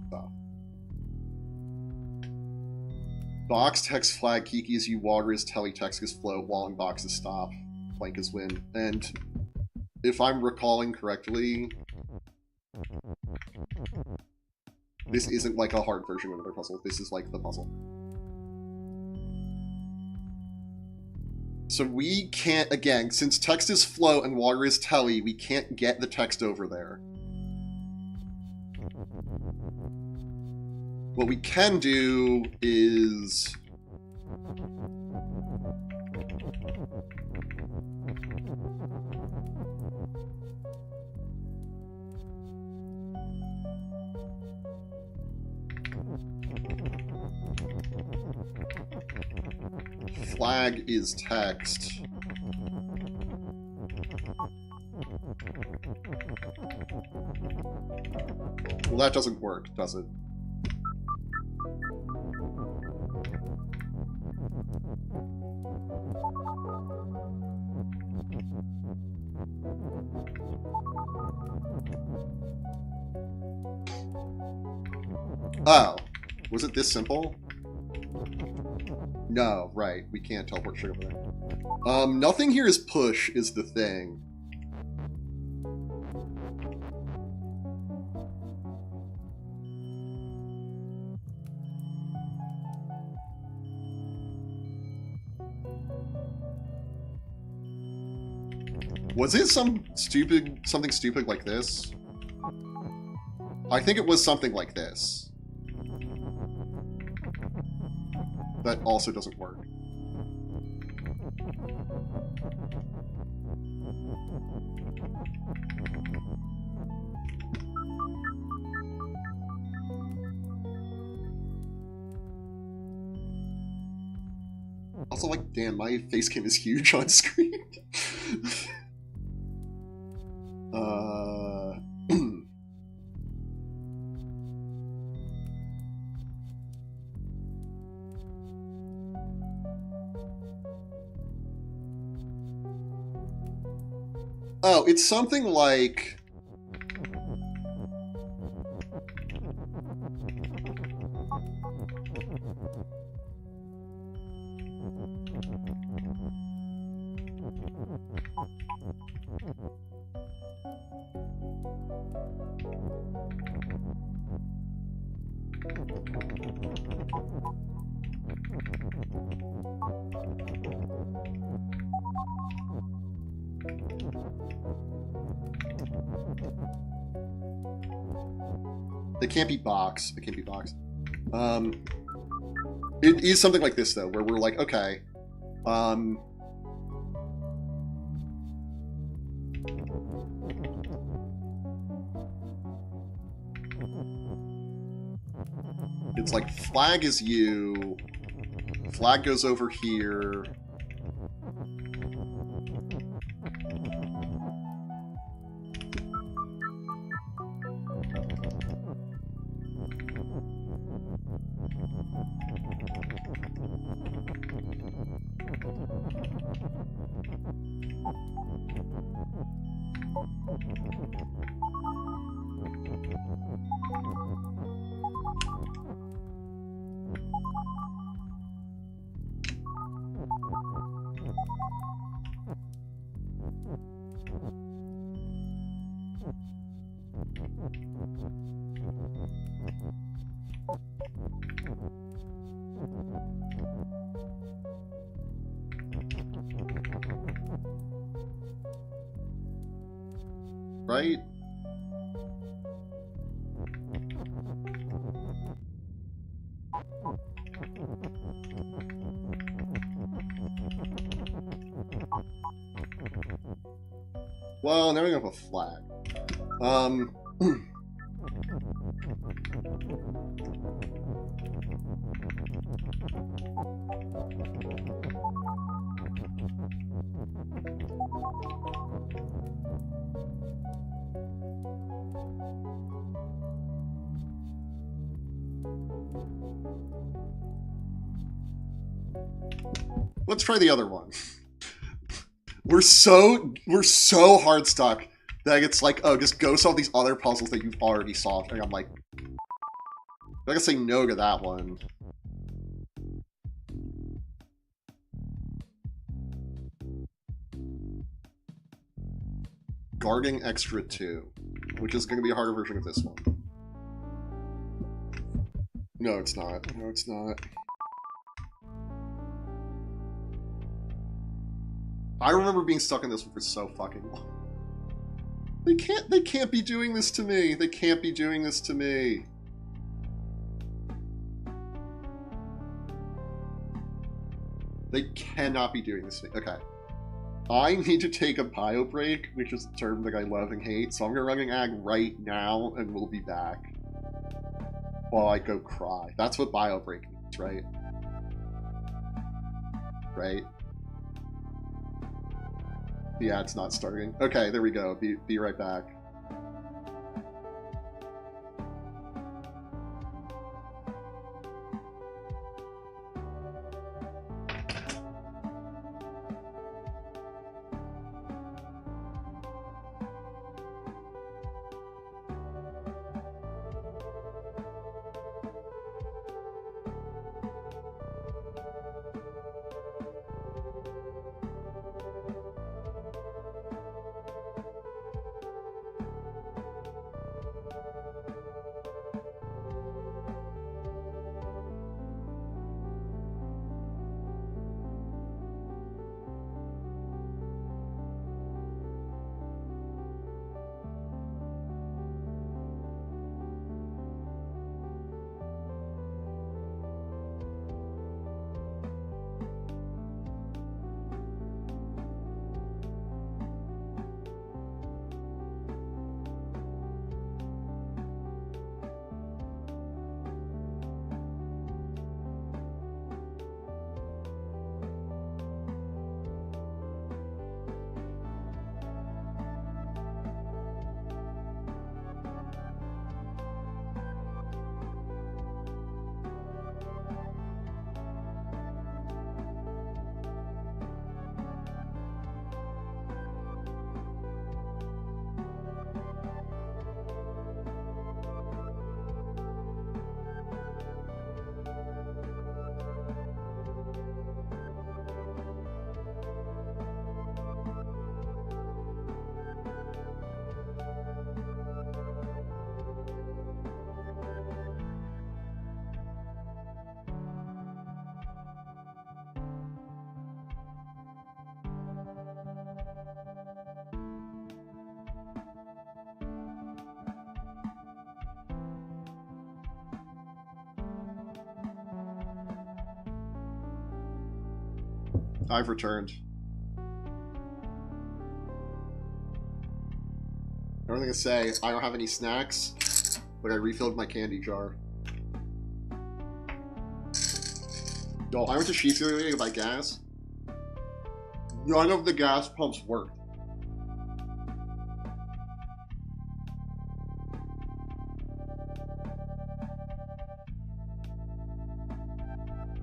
A: stuff. Box text flag Kiki as you water is teletext is float, walling box is stop, plank is win. And if I'm recalling correctly, This isn't like a hard version of another puzzle. This is like the puzzle. So we can't, again, since text is float and water is telly, we can't get the text over there. What we can do is... flag is text. Well, that doesn't work, does it? Oh, was it this simple? No, right. We can't teleport straight over there. Nothing here is push, is the thing. Was it something stupid like this? I think it was something like this. That also doesn't work. Also, like, damn, my face cam is huge on screen. Oh, it's something like... It can't be box. It can't be box. It is something like this, though, where we're like, okay, it's like flag is you, flag goes over here. Right? Well, now we have a flag. Let's try the other one. We're so hard stuck that it's like, oh, just go solve these other puzzles that you've already solved. And I'm like, I gotta say no to that one. Guarding extra 2, which is going to be a harder version of this one. No, it's not. No, it's not. I remember being stuck in this one for so fucking long. They can't be doing this to me. They can't be doing this to me. They cannot be doing this to me. Okay. I need to take a bio break, which is a term that I love and hate, so I'm gonna run an ag right now, and we'll be back. While I go cry. That's what bio break means, right? Right? Yeah, it's not starting. Okay, there we go. Be right back. I've returned. Everything to say, I don't have any snacks, but I refilled my candy jar. Yo, I went to Sheets the other day to buy gas. None of the gas pumps worked.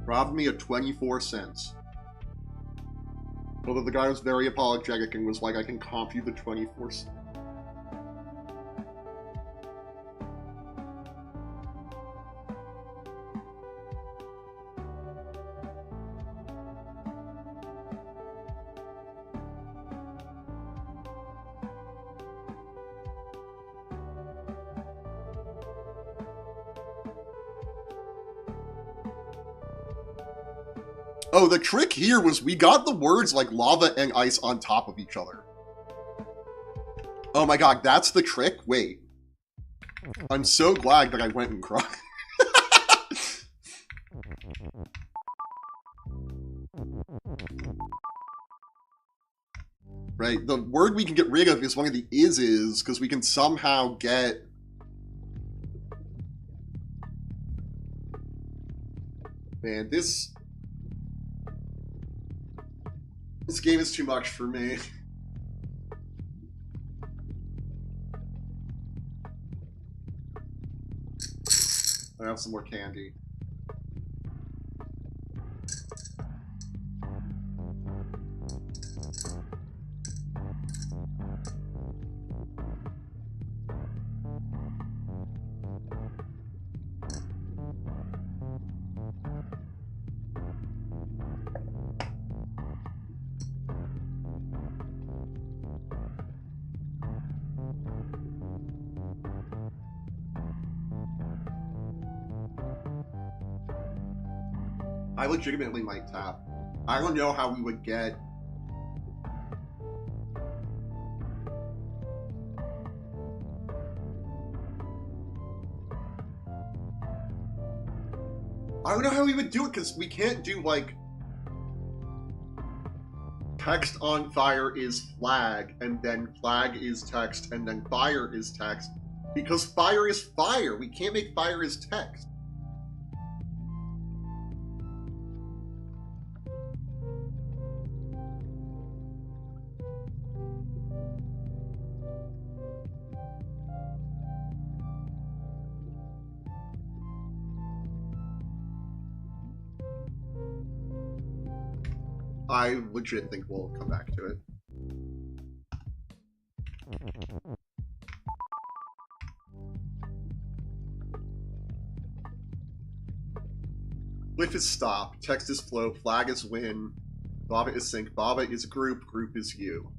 A: Robbed me of 24 cents. Although the guy was very apologetic and was like, I can comp you the 24 cents. Oh, the trick here was we got the words like lava and ice on top of each other. Oh my god, that's the trick? Wait. I'm so glad that I went and cried. Right, the word we can get rid of is one of the is, because we can somehow get... Man, this game is too much for me. I have some more candy. I legitimately might tap. I don't know how we would get... I don't know how we would do it, because we can't do, like... Text on fire is flag, and then flag is text, and then fire is text. Because fire is fire! We can't make fire as text. I legit think we'll come back to it. Glyph is stop, text is float, flag is win, Baba is sync, Baba is group, group is you.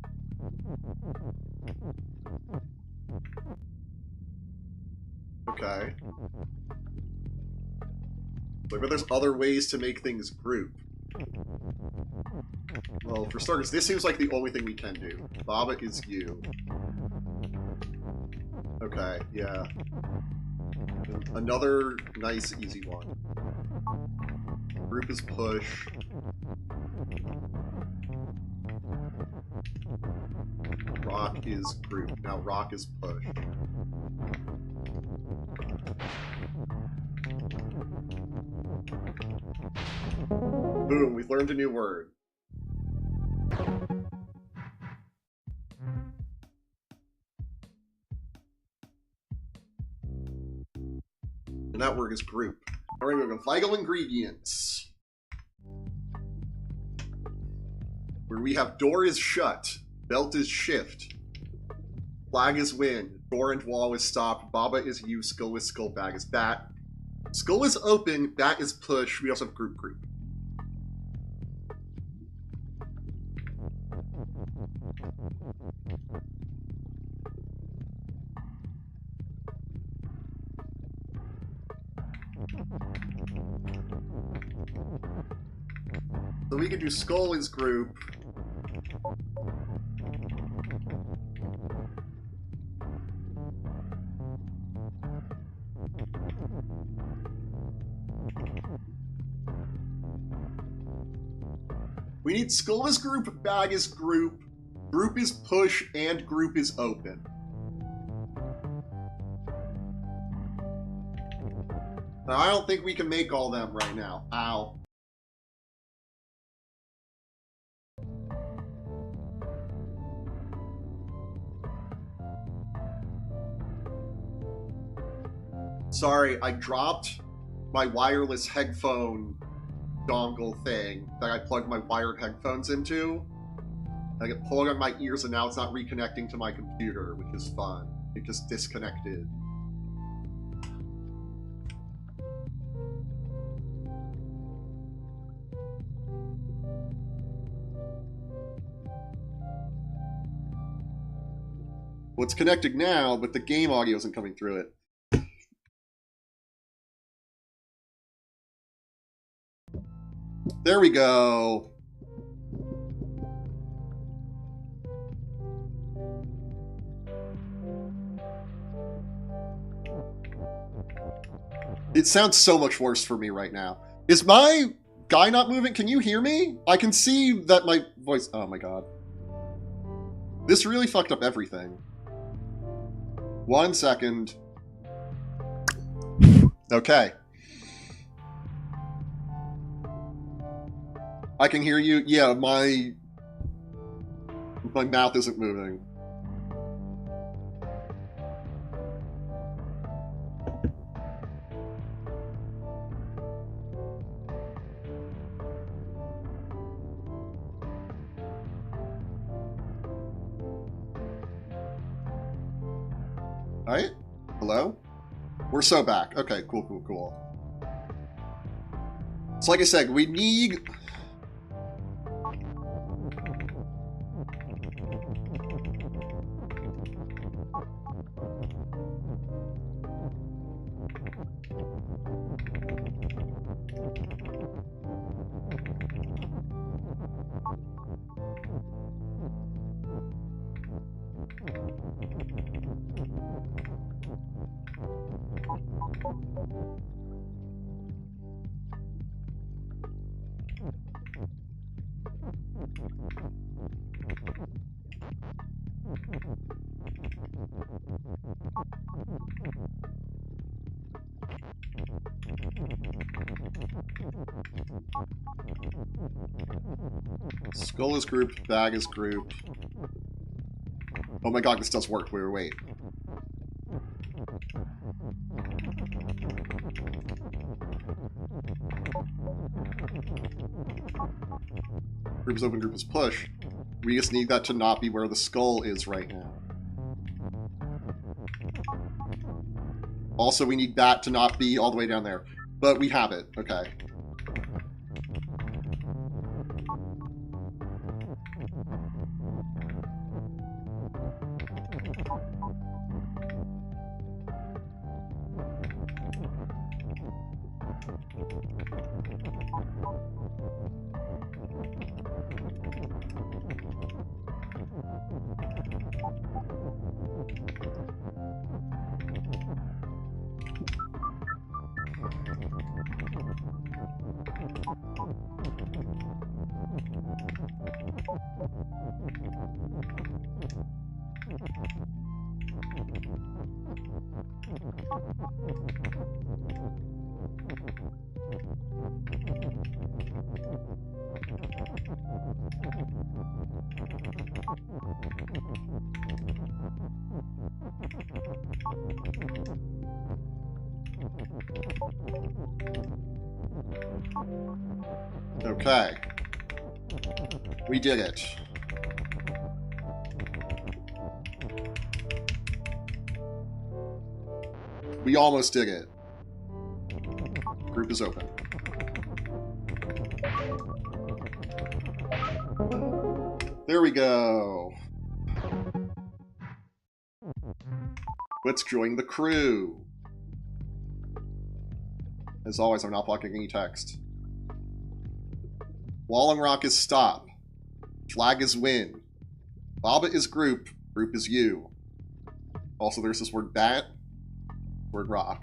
A: Okay. But there's other ways to make things group. Well, for starters, this seems like the only thing we can do. Baba is you. Okay, yeah. Another nice, easy one. Group is push. Rock is group. Now rock is push. Boom, we've learned a new word. And that word is group. Alright, we're going to vital ingredients. Where we have door is shut, belt is shift, flag is win, door and wall is stop, Baba is you, skull is skull, bag is bat. Skull is open, bat is push, we also have group group. So we could do skull is group. We need skull is group, bag is group, group is push, and group is open. Now, I don't think we can make all them right now. Ow. Sorry, I dropped my wireless headphone dongle thing that I plugged my wired headphones into. I get pulled on my ears and now it's not reconnecting to my computer, which is fun. It just disconnected. Well, it's connected now, but the game audio isn't coming through it. There we go. It sounds so much worse for me right now. Is my guy not moving? Can you hear me? I can see that my voice... Oh my god. This really fucked up everything. 1 second. Okay. I can hear you. Yeah, my mouth isn't moving. Alright? Hello? We're so back. Okay, cool, cool, cool. So like I said, we need... Skull is group, bag is group. Oh my god, this does work. Wait. Group is open, group is push. We just need that to not be where the skull is right now. Also, we need that to not be all the way down there. But we have it. Okay. Okay. We did it. We almost did it. Group is open. There we go. Let's join the crew. As always, I'm not blocking any text. Wall and rock is stop. Flag is win. Bobbit is group. Group is you. Also, there's this word bat. Word rock.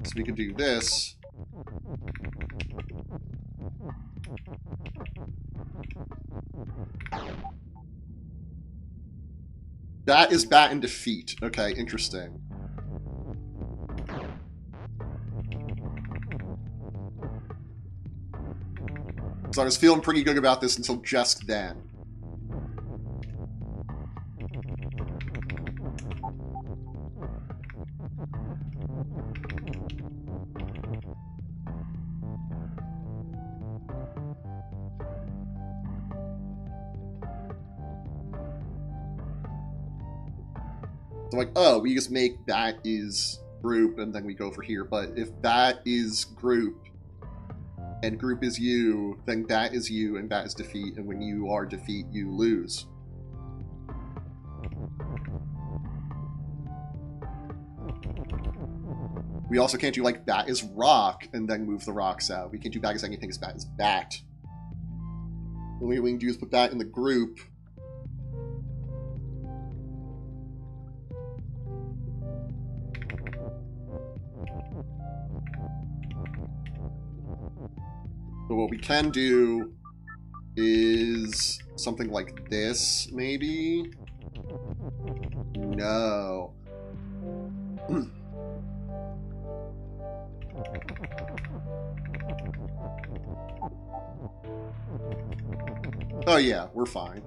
A: So we could do this. Bat is bat and defeat. Okay, interesting. So I was feeling pretty good about this until just then. So like, oh, we just make bat is group and then we go for here. But if bat is group and group is you, then bat is you and bat is defeat. And when you are defeat, you lose. We also can't do like bat is rock and then move the rocks out. We can't do bat is anything as bat is bat. The only thing we can do is put bat in the group. But what we can do is something like this, maybe? No. Oh yeah, we're fine.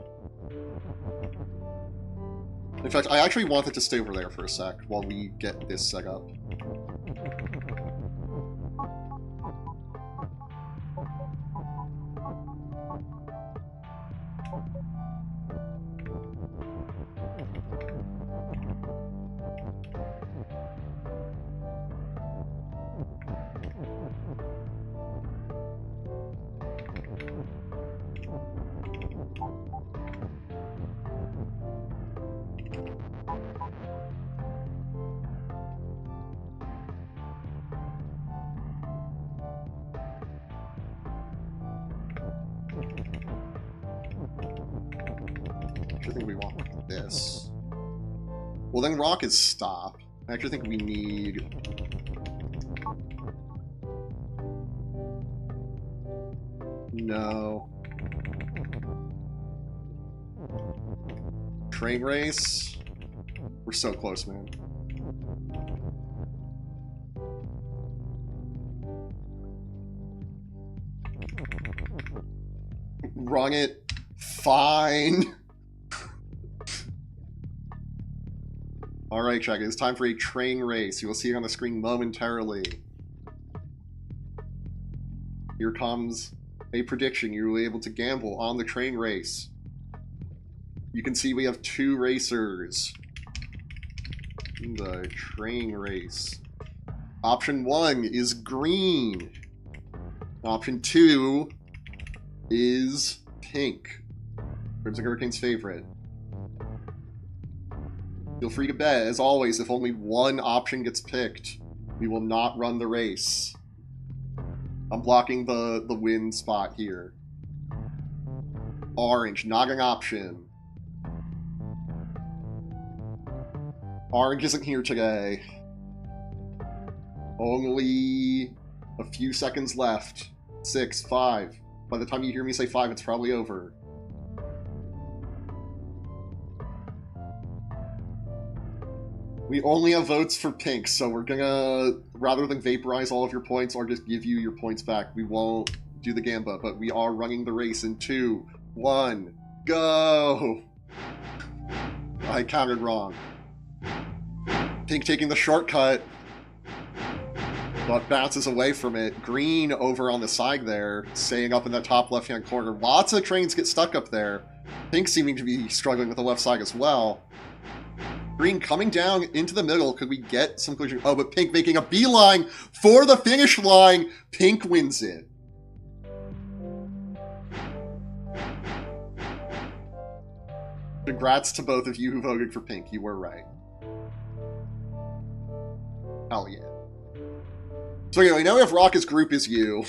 A: In fact, I actually want it to stay over there for a sec while we get this set up. I think we want this. Well, then rock is stop. I actually think we need... No. Train race? We're so close, man. Run it. Fine. Alright, check. It's time for a train race. You will see it on the screen momentarily. Here comes a prediction. You will be able to gamble on the train race. You can see we have 2 racers. In the train race. Option 1 is green. Option 2 is pink. Crimson Hurricane's favorite. Feel free to bet, as always, if only one option gets picked, we will not run the race. I'm blocking the win spot here. Orange, not an option. Orange isn't here today. Only a few seconds left. 6, 5. By the time you hear me say 5, it's probably over. We only have votes for pink, so we're gonna, rather than vaporize all of your points or just give you your points back, we won't do the gamba, but we are running the race in 2, 1, go! I counted wrong. Pink taking the shortcut, but bounces away from it. Green over on the side there, staying up in that top left-hand corner. Lots of trains get stuck up there. Pink seeming to be struggling with the left side as well. Green coming down into the middle. Could we get some collision? Oh, but Pink making a beeline for the finish line. Pink wins it. Congrats to both of you who voted for Pink. You were right. Hell yeah. So anyway, now we have Rock as group as you.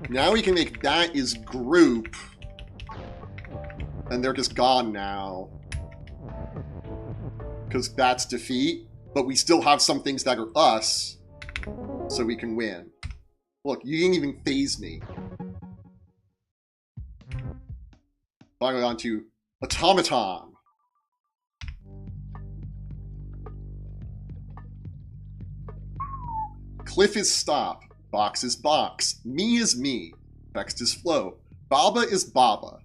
A: Now we can make that is group. And they're just gone now. Because that's defeat. But we still have some things that are us. So we can win. Look, you didn't even phase me. Finally on to Automaton. Cliff is stop. Box is box. Me is me. Text is flow. Baba is Baba.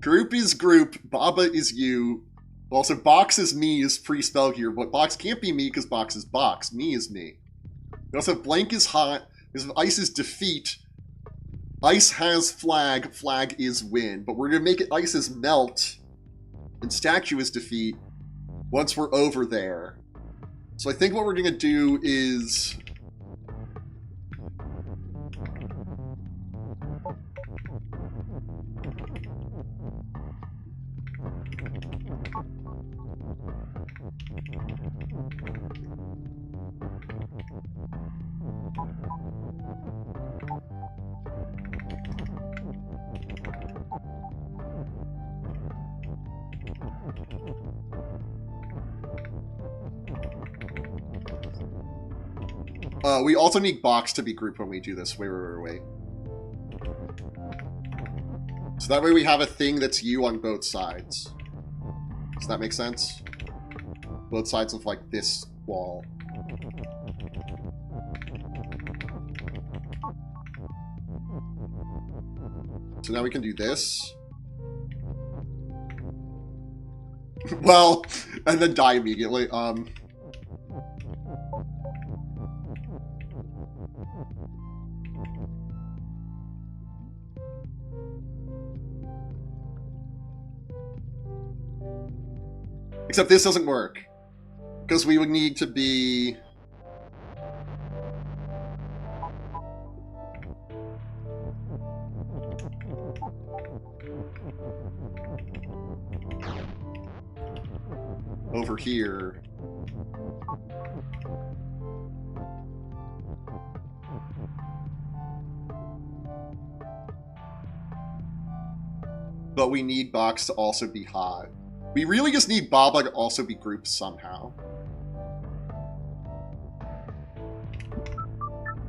A: Group is group. Baba is you. Also, box is me is pre-spelled here, but box can't be me because box is box. Me is me. We also have blank is hot. Ice is defeat. Ice has flag. Flag is win. But we're going to make it ice is melt. And statue is defeat once we're over there. So I think what we're going to do is... we also need box to be group when we do this. Wait. So that way we have a thing that's you on both sides. Does that make sense? Both sides of, like, this wall. So now we can do this. Well, and then die immediately. Except this doesn't work. Because we would need to be... over here. But we need box to also be hot. We really just need Baba to also be grouped somehow.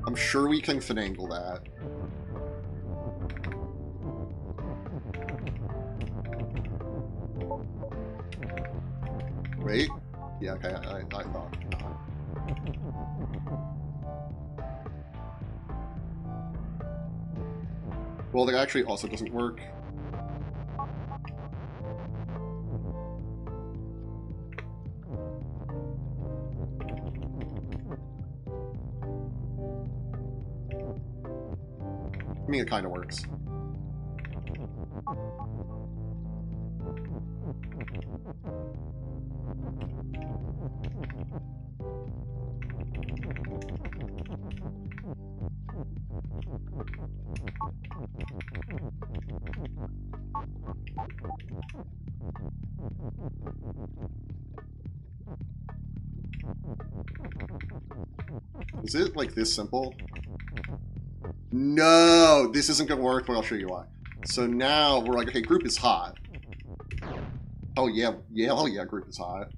A: I'm sure we can finagle that. wait. Yeah, okay, I thought. Well, that actually also doesn't work. I mean, it kind of works. Is it like this simple? No, this isn't gonna work, but I'll show you why. So now we're like, okay, group is hot. Oh yeah, hell yeah, group is hot.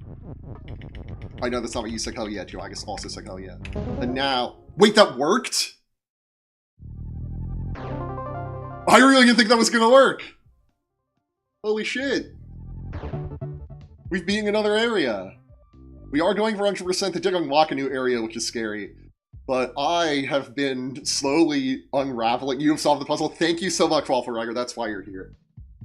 A: I know that's not what you said, hell yeah, Joe. I guess also said hell yeah. And now, wait, that worked? I really didn't think that was gonna work. Holy shit. We've beaten another area. We are going for 100% the dig unlock a new area, which is scary. But I have been slowly unraveling. You have solved the puzzle. Thank you so much, Waffle Rider. That's why you're here.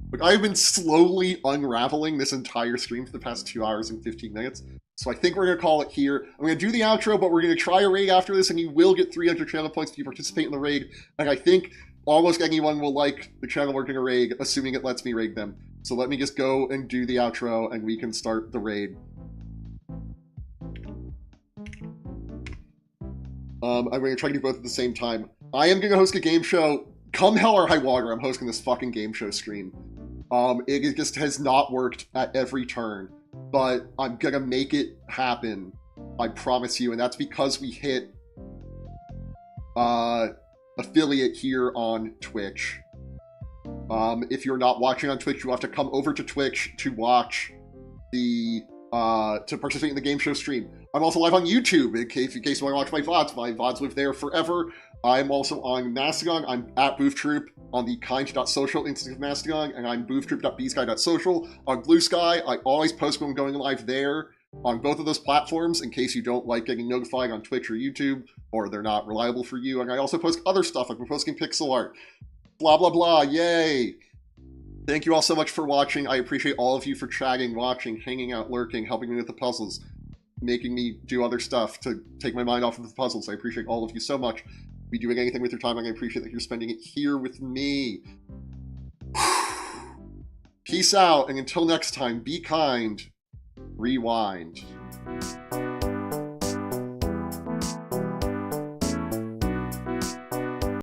A: But I've been slowly unraveling this entire stream for the past 2 hours and 15 minutes. So I think we're going to call it here. I'm going to do the outro, but we're going to try a raid after this, and you will get 300 channel points if you participate in the raid. And I think almost anyone will like the channel we're going to raid, assuming it lets me raid them. So let me just go and do the outro, and we can start the raid. I'm going to try to do both at the same time. I am going to host a game show. Come hell or high water, I'm hosting this fucking game show stream. It just has not worked at every turn, but I'm going to make it happen. I promise you, and that's because we hit affiliate here on Twitch. If you're not watching on Twitch, you have to come over to Twitch to watch the to participate in the game show stream. I'm also live on YouTube in case you want to watch my VODs. My VODs live there forever. I'm also on Mastodon. I'm at BoothTroop on the kind.social instance of Mastodon, and I'm booftroop.bsky.social on Blue Sky. I always post when I'm going live there on both of those platforms in case you don't like getting notified on Twitch or YouTube, or they're not reliable for you. And I also post other stuff. I've been posting pixel art. Blah, blah, blah. Yay! Thank you all so much for watching. I appreciate all of you for chatting, watching, hanging out, lurking, helping me with the puzzles, making me do other stuff to take my mind off of the puzzles. I appreciate all of you so much. Be doing anything with your time, and I appreciate that you're spending it here with me. Peace out, and until next time, be kind. Rewind.